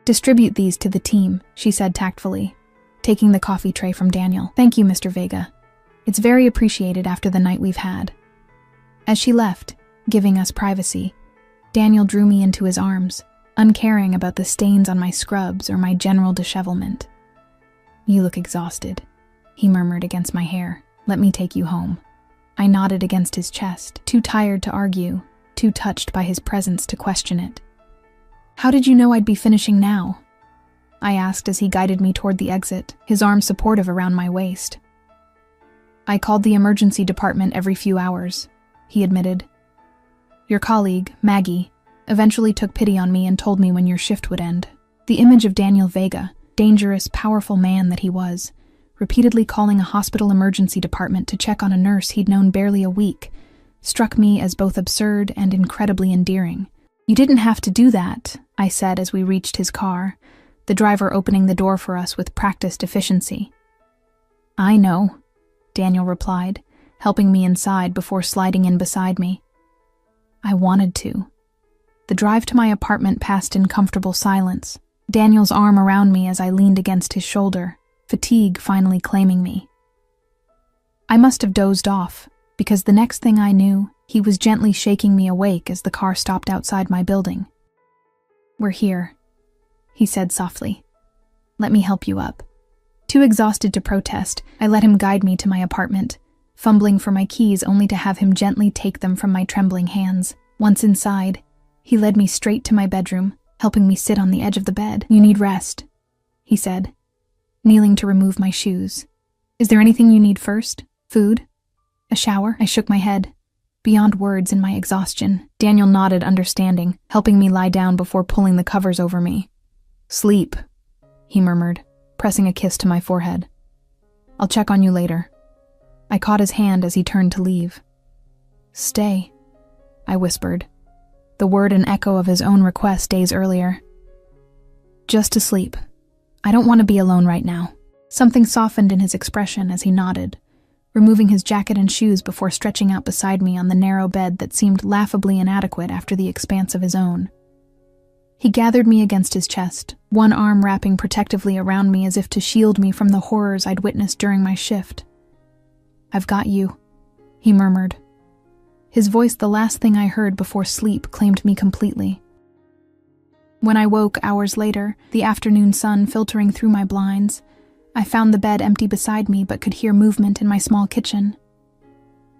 distribute these to the team," she said tactfully, taking the coffee tray from Daniel. "Thank you, Mr. Vega. It's very appreciated after the night we've had." As she left, giving us privacy, Daniel drew me into his arms, uncaring about the stains on my scrubs or my general dishevelment. "You look exhausted," he murmured against my hair. "Let me take you home." I nodded against his chest, too tired to argue, too touched by his presence to question it. "How did you know I'd be finishing now?" I asked as he guided me toward the exit, his arm supportive around my waist. "I called the emergency department every few hours," he admitted. "Your colleague, Maggie, eventually took pity on me and told me when your shift would end." The image of Daniel Vega, dangerous, powerful man that he was, repeatedly calling a hospital emergency department to check on a nurse he'd known barely a week, struck me as both absurd and incredibly endearing. "You didn't have to do that," I said as we reached his car, the driver opening the door for us with practiced efficiency. "I know," Daniel replied, helping me inside before sliding in beside me. I wanted to. The drive to my apartment passed in comfortable silence, Daniel's arm around me as I leaned against his shoulder, fatigue finally claiming me. I must have dozed off, because the next thing I knew, he was gently shaking me awake as the car stopped outside my building. "We're here," he said softly. "Let me help you up." Too exhausted to protest, I let him guide me to my apartment, fumbling for my keys only to have him gently take them from my trembling hands. Once inside, he led me straight to my bedroom, helping me sit on the edge of the bed. "You need rest," he said, kneeling to remove my shoes. "Is there anything you need first? Food? A shower?" I shook my head. beyond words in my exhaustion. Daniel nodded, understanding, helping me lie down before pulling the covers over me. "Sleep," he murmured, pressing a kiss to my forehead. "I'll check on you later." I caught his hand as he turned to leave. "Stay," I whispered, the word an echo of his own request days earlier. "Just to sleep. I don't want to be alone right now." Something softened in his expression as he nodded, removing his jacket and shoes before stretching out beside me on the narrow bed that seemed laughably inadequate after the expanse of his own. He gathered me against his chest, one arm wrapping protectively around me as if to shield me from the horrors I'd witnessed during my shift. "I've got you," he murmured. His voice, the last thing I heard before sleep, claimed me completely. When I woke hours later, the afternoon sun filtering through my blinds, I found the bed empty beside me but could hear movement in my small kitchen.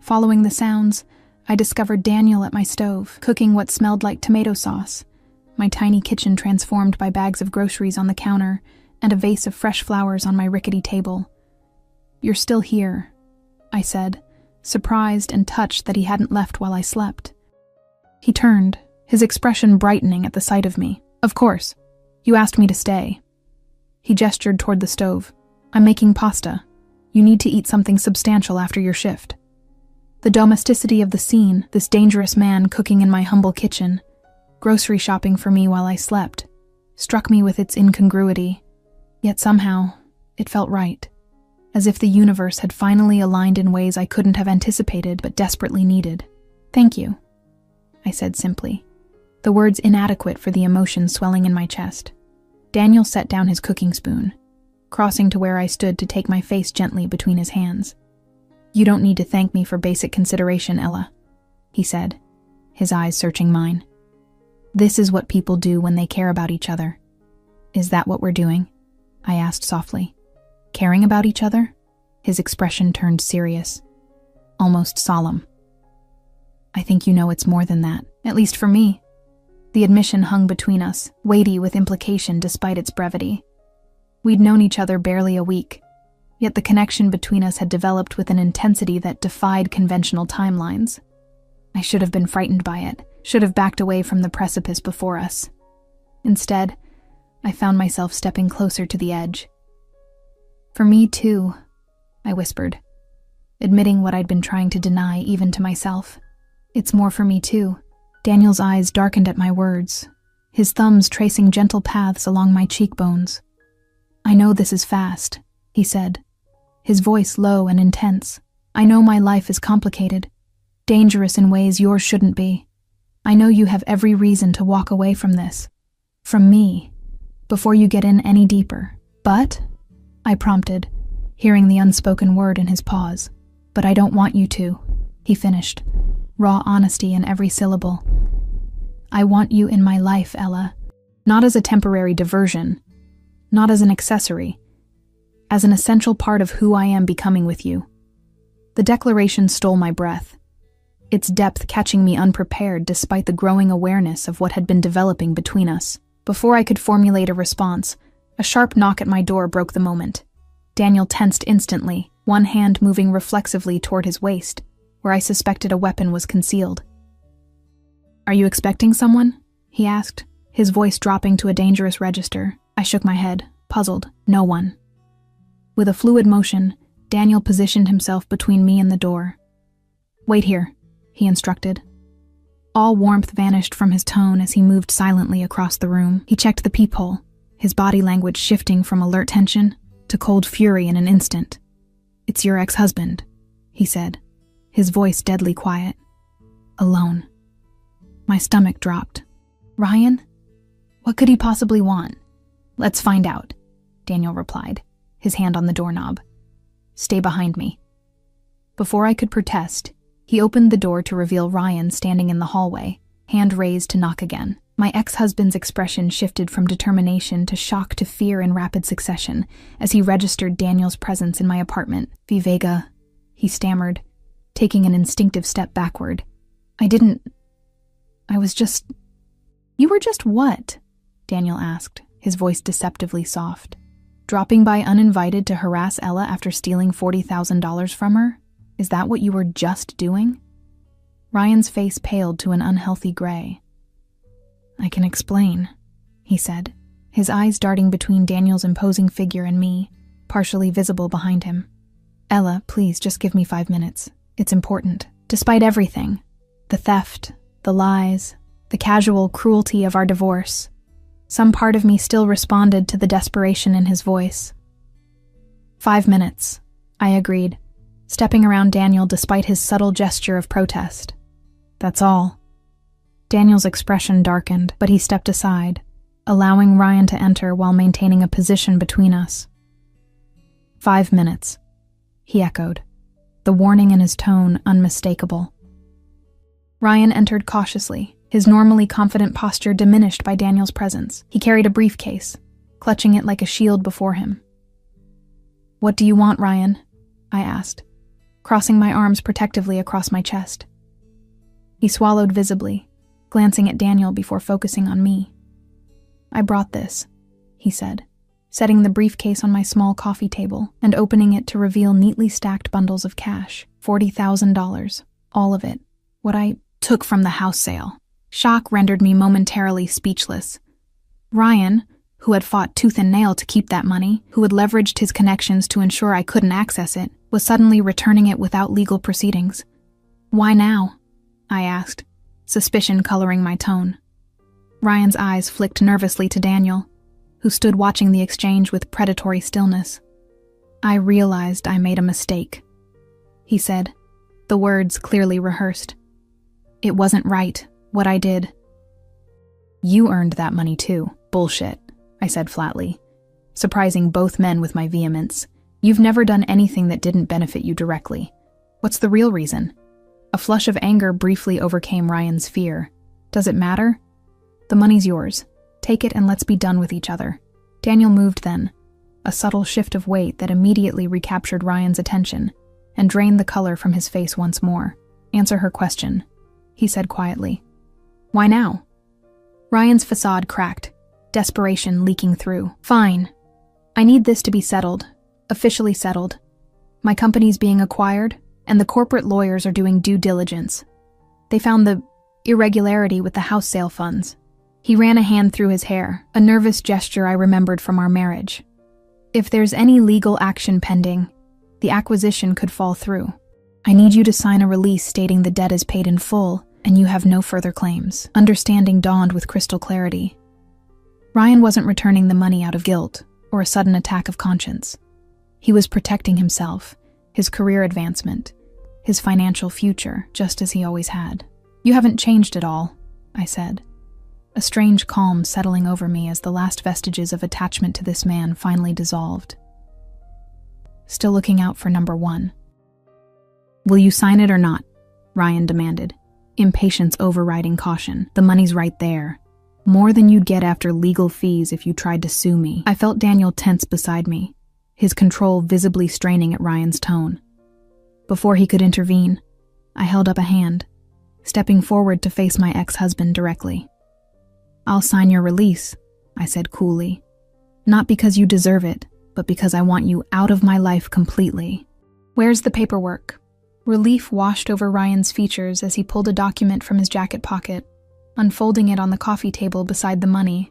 Following the sounds, I discovered Daniel at my stove, cooking what smelled like tomato sauce, my tiny kitchen transformed by bags of groceries on the counter and a vase of fresh flowers on my rickety table. "You're still here," I said, surprised and touched that he hadn't left while I slept. He turned, his expression brightening at the sight of me. "Of course. You asked me to stay." He gestured toward the stove. "I'm making pasta. You need to eat something substantial after your shift." The domesticity of the scene, this dangerous man cooking in my humble kitchen, grocery shopping for me while I slept, struck me with its incongruity. Yet somehow, it felt right, as if the universe had finally aligned in ways I couldn't have anticipated but desperately needed. "Thank you," I said simply, the words inadequate for the emotion swelling in my chest. Daniel set down his cooking spoon, crossing to where I stood to take my face gently between his hands. "You don't need to thank me for basic consideration, Ella," he said, his eyes searching mine. "This is what people do when they care about each other." "Is that what we're doing?" I asked softly. "Caring about each other?" His expression turned serious, almost solemn. "I think you know it's more than that, at least for me." The admission hung between us, weighty with implication despite its brevity. We'd known each other barely a week, yet the connection between us had developed with an intensity that defied conventional timelines. I should have been frightened by it, should have backed away from the precipice before us. Instead, I found myself stepping closer to the edge. "For me too," I whispered, admitting what I'd been trying to deny even to myself. "It's more for me too." Daniel's eyes darkened at my words, his thumbs tracing gentle paths along my cheekbones. "I know this is fast," he said, his voice low and intense. "I know my life is complicated, dangerous in ways yours shouldn't be. I know you have every reason to walk away from this, from me, before you get in any deeper. But," I prompted, hearing the unspoken word in his pause. "But I don't want you to," he finished, raw honesty in every syllable. "I want you in my life, Ella, not as a temporary diversion, not as an accessory, as an essential part of who I am becoming with you." The declaration stole my breath, its depth catching me unprepared despite the growing awareness of what had been developing between us. Before I could formulate a response, a sharp knock at my door broke the moment. Daniel tensed instantly, one hand moving reflexively toward his waist, where I suspected a weapon was concealed. "Are you expecting someone?" he asked, his voice dropping to a dangerous register. I shook my head, puzzled. "No one." With a fluid motion, Daniel positioned himself between me and the door. "Wait here," he instructed. All warmth vanished from his tone as he moved silently across the room. He checked the peephole, his body language shifting from alert tension to cold fury in an instant. "It's your ex-husband," he said, his voice deadly quiet. "Alone." My stomach dropped. "Ryan? What could he possibly want?" "Let's find out," Daniel replied, his hand on the doorknob. "Stay behind me." Before I could protest, he opened the door to reveal Ryan standing in the hallway, hand raised to knock again. My ex-husband's expression shifted from determination to shock to fear in rapid succession as he registered Daniel's presence in my apartment. "Vivega," he stammered, taking an instinctive step backward. I was just..." "You were just what?" Daniel asked, his voice deceptively soft. "Dropping by uninvited to harass Ella after stealing $40,000 from her? Is that what you were just doing?" Ryan's face paled to an unhealthy gray. "I can explain," he said, his eyes darting between Daniel's imposing figure and me, partially visible behind him. "Ella, please just give me 5 minutes. It's important. Despite everything, the theft, the lies, the casual cruelty of our divorce, some part of me still responded to the desperation in his voice. 5 minutes, I agreed, stepping around Daniel despite his subtle gesture of protest. That's all. Daniel's expression darkened, but he stepped aside, allowing Ryan to enter while maintaining a position between us. 5 minutes, he echoed, the warning in his tone unmistakable. Ryan entered cautiously, his normally confident posture diminished by Daniel's presence. He carried a briefcase, clutching it like a shield before him. "What do you want, Ryan?" I asked, crossing my arms protectively across my chest. He swallowed visibly, glancing at Daniel before focusing on me. "I brought this," he said, setting the briefcase on my small coffee table and opening it to reveal neatly stacked bundles of cash, $40,000, all of it, what I took from the house sale. Shock rendered me momentarily speechless. Ryan, who had fought tooth and nail to keep that money, who had leveraged his connections to ensure I couldn't access it, was suddenly returning it without legal proceedings. "Why now?" I asked, suspicion coloring my tone. Ryan's eyes flicked nervously to Daniel, who stood watching the exchange with predatory stillness. "I realized I made a mistake," he said, the words clearly rehearsed. "It wasn't right, what I did." "You earned that money too. Bullshit," I said flatly, surprising both men with my vehemence. "You've never done anything that didn't benefit you directly. What's the real reason?" A flush of anger briefly overcame Ryan's fear. "Does it matter? The money's yours. Take it and let's be done with each other." Daniel moved then, a subtle shift of weight that immediately recaptured Ryan's attention and drained the color from his face once more. "Answer her question," he said quietly. "Why now?" Ryan's facade cracked, desperation leaking through. "Fine. I need this to be settled, officially settled. My company's being acquired, and the corporate lawyers are doing due diligence. They found the irregularity with the house sale funds." He ran a hand through his hair, a nervous gesture I remembered from our marriage. "If there's any legal action pending, the acquisition could fall through. I need you to sign a release stating the debt is paid in full, and you have no further claims." Understanding dawned with crystal clarity. Ryan wasn't returning the money out of guilt or a sudden attack of conscience. He was protecting himself, his career advancement, his financial future, just as he always had. "You haven't changed at all," I said, a strange calm settling over me as the last vestiges of attachment to this man finally dissolved. Still looking out for number one. "Will you sign it or not?" Ryan demanded, impatience overriding caution. "The money's right there. More than you'd get after legal fees if you tried to sue me." I felt Daniel tense beside me, his control visibly straining at Ryan's tone. Before he could intervene, I held up a hand, stepping forward to face my ex-husband directly. "I'll sign your release," I said coolly. "Not because you deserve it, but because I want you out of my life completely." "Where's the paperwork?" Relief washed over Ryan's features as he pulled a document from his jacket pocket, unfolding it on the coffee table beside the money.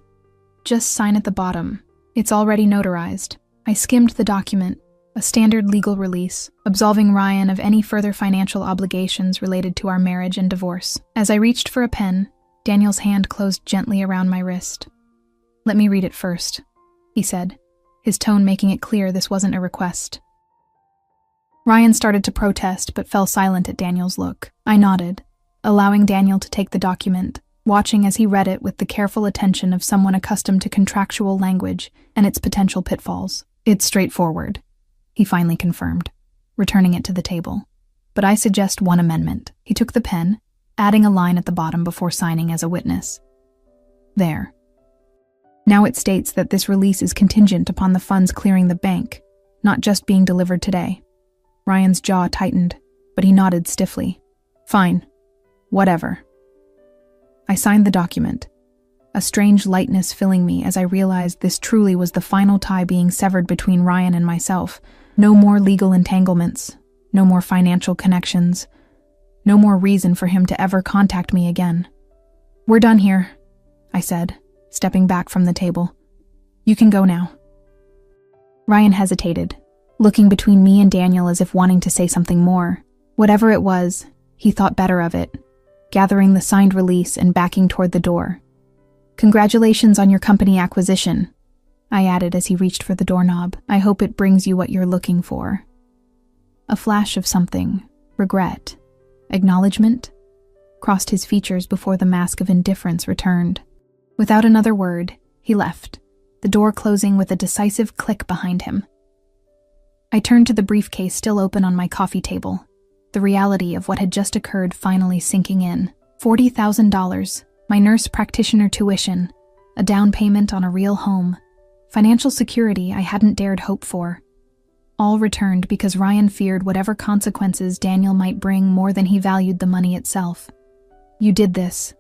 "Just sign at the bottom. It's already notarized." I skimmed the document, a standard legal release, absolving Ryan of any further financial obligations related to our marriage and divorce. As I reached for a pen, Daniel's hand closed gently around my wrist. "Let me read it first," he said, his tone making it clear this wasn't a request. Ryan started to protest but fell silent at Daniel's look. I nodded, allowing Daniel to take the document, watching as he read it with the careful attention of someone accustomed to contractual language and its potential pitfalls. "It's straightforward," he finally confirmed, returning it to the table. "But I suggest one amendment." He took the pen, adding a line at the bottom before signing as a witness. "There. Now it states that this release is contingent upon the funds clearing the bank, not just being delivered today." Ryan's jaw tightened, but he nodded stiffly. "Fine. Whatever." I signed the document, a strange lightness filling me as I realized this truly was the final tie being severed between Ryan and myself. No more legal entanglements, no more financial connections, No more reason for him to ever contact me again. "We're done here," I said, stepping back from the table. "You can go now." Ryan hesitated, looking between me and Daniel as if wanting to say something more. Whatever it was, he thought better of it, gathering the signed release and backing toward the door. "Congratulations on your company acquisition," I added as he reached for the doorknob. "I hope it brings you what you're looking for." A flash of something, regret, acknowledgement, crossed his features before the mask of indifference returned. Without another word, he left, the door closing with a decisive click behind him. I turned to the briefcase still open on my coffee table, the reality of what had just occurred finally sinking in. $40,000, my nurse practitioner tuition, a down payment on a real home, financial security I hadn't dared hope for. All returned because Ryan feared whatever consequences Daniel might bring more than he valued the money itself. "You did this,"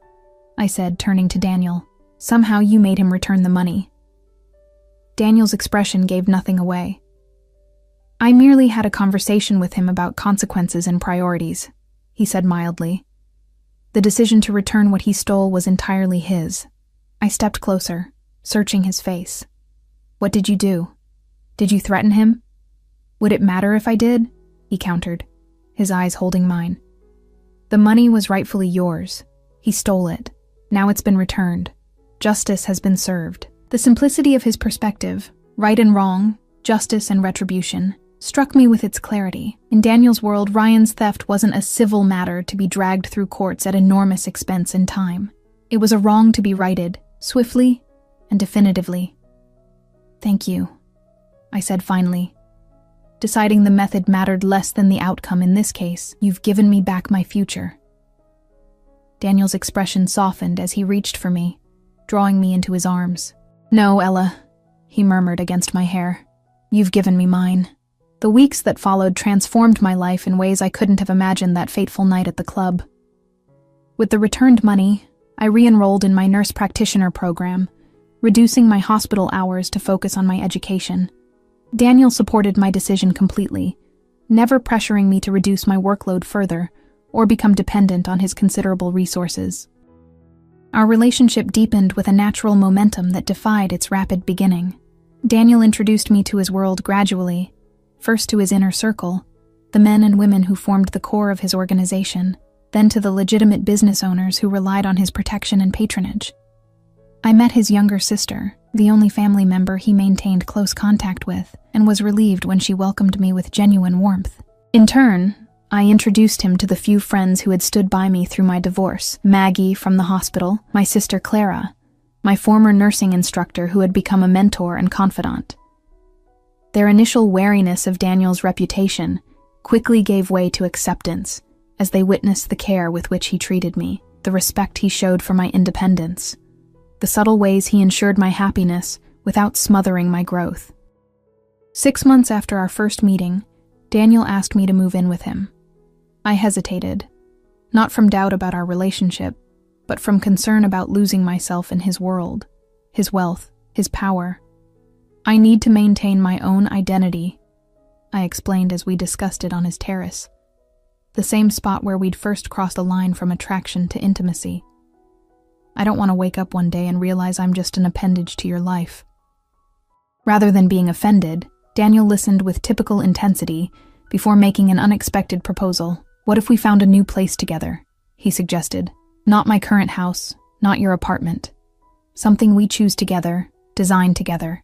I said, turning to Daniel. "Somehow you made him return the money." Daniel's expression gave nothing away. "I merely had a conversation with him about consequences and priorities," he said mildly. "The decision to return what he stole was entirely his." I stepped closer, searching his face. "What did you do? Did you threaten him?" "Would it matter if I did?" he countered, his eyes holding mine. "The money was rightfully yours. He stole it. Now it's been returned. Justice has been served." The simplicity of his perspective, right and wrong, justice and retribution, struck me with its clarity. In Daniel's world, Ryan's theft wasn't a civil matter to be dragged through courts at enormous expense and time. It was a wrong to be righted, swiftly and definitively. "Thank you," I said finally, deciding the method mattered less than the outcome in this case. "You've given me back my future." Daniel's expression softened as he reached for me, drawing me into his arms. "No, Ella," he murmured against my hair. "You've given me mine." The weeks that followed transformed my life in ways I couldn't have imagined that fateful night at the club. With the returned money, I re-enrolled in my nurse practitioner program, reducing my hospital hours to focus on my education. Daniel supported my decision completely, never pressuring me to reduce my workload further or become dependent on his considerable resources. Our relationship deepened with a natural momentum that defied its rapid beginning. Daniel introduced me to his world gradually, first to his inner circle, the men and women who formed the core of his organization, then to the legitimate business owners who relied on his protection and patronage. I met his younger sister, the only family member he maintained close contact with, and was relieved when she welcomed me with genuine warmth. In turn, I introduced him to the few friends who had stood by me through my divorce: Maggie from the hospital, my sister Clara, my former nursing instructor who had become a mentor and confidant. Their initial wariness of Daniel's reputation quickly gave way to acceptance as they witnessed the care with which he treated me, the respect he showed for my independence, the subtle ways he ensured my happiness without smothering my growth. 6 months after our first meeting, Daniel asked me to move in with him. I hesitated, not from doubt about our relationship, but from concern about losing myself in his world, his wealth, his power. "I need to maintain my own identity," I explained as we discussed it on his terrace, the same spot where we'd first crossed the line from attraction to intimacy. "I don't want to wake up one day and realize I'm just an appendage to your life." Rather than being offended, Daniel listened with typical intensity before making an unexpected proposal. "What if we found a new place together?" he suggested. "Not my current house, not your apartment. Something we choose together, design together.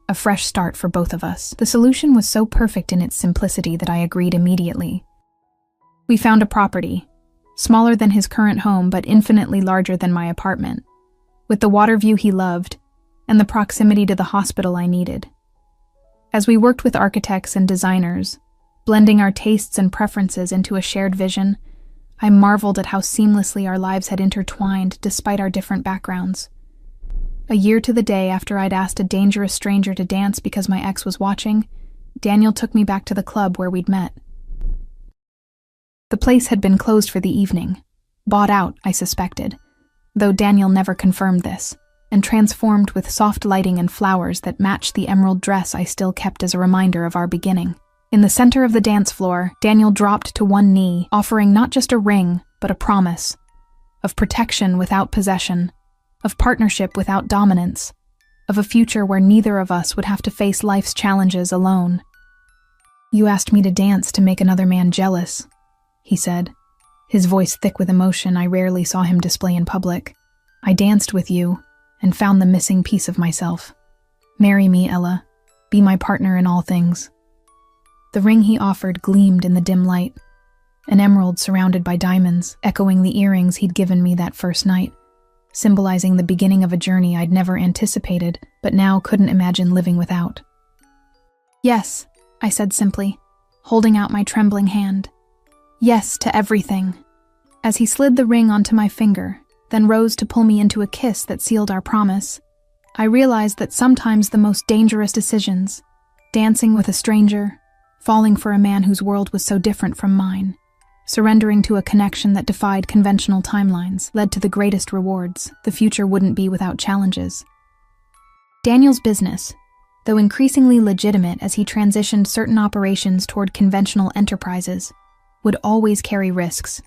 A fresh start for both of us." The solution was so perfect in its simplicity that I agreed immediately. We found a property, smaller than his current home but infinitely larger than my apartment, with the water view he loved and the proximity to the hospital I needed. As we worked with architects and designers, blending our tastes and preferences into a shared vision, I marveled at how seamlessly our lives had intertwined despite our different backgrounds. A year to the day after I'd asked a dangerous stranger to dance because my ex was watching, Daniel took me back to the club where we'd met. The place had been closed for the evening, bought out, I suspected, though Daniel never confirmed this, and transformed with soft lighting and flowers that matched the emerald dress I still kept as a reminder of our beginning. In the center of the dance floor, Daniel dropped to one knee, offering not just a ring, but a promise. Of protection without possession. Of partnership without dominance. Of a future where neither of us would have to face life's challenges alone. "You asked me to dance to make another man jealous," he said, his voice thick with emotion I rarely saw him display in public. "I danced with you and found the missing piece of myself. Marry me, Ella. Be my partner in all things." The ring he offered gleamed in the dim light, an emerald surrounded by diamonds, echoing the earrings he'd given me that first night, symbolizing the beginning of a journey I'd never anticipated, but now couldn't imagine living without. "Yes," I said simply, holding out my trembling hand. "Yes to everything." As he slid the ring onto my finger, then rose to pull me into a kiss that sealed our promise, I realized that sometimes the most dangerous decisions, dancing with a stranger, falling for a man whose world was so different from mine, surrendering to a connection that defied conventional timelines, led to the greatest rewards. The future wouldn't be without challenges. Daniel's business, though increasingly legitimate as he transitioned certain operations toward conventional enterprises, would always carry risks.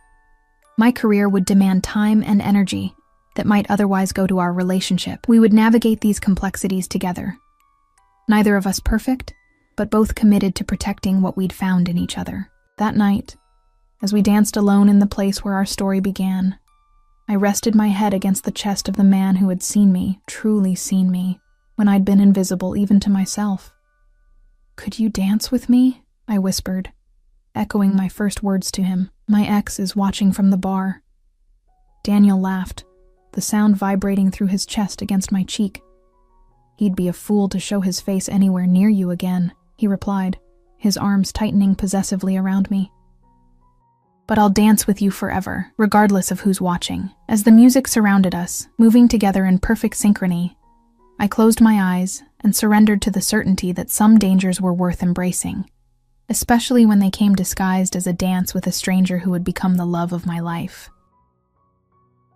My career would demand time and energy that might otherwise go to our relationship. We would navigate these complexities together. Neither of us perfect, but both committed to protecting what we'd found in each other. That night, as we danced alone in the place where our story began, I rested my head against the chest of the man who had seen me, truly seen me, when I'd been invisible even to myself. "Could you dance with me?" I whispered, echoing my first words to him. "My ex is watching from the bar." Daniel laughed, the sound vibrating through his chest against my cheek. "He'd be a fool to show his face anywhere near you again," he replied, his arms tightening possessively around me. "But I'll dance with you forever, regardless of who's watching." As the music surrounded us, moving together in perfect synchrony, I closed my eyes and surrendered to the certainty that some dangers were worth embracing, especially when they came disguised as a dance with a stranger who would become the love of my life.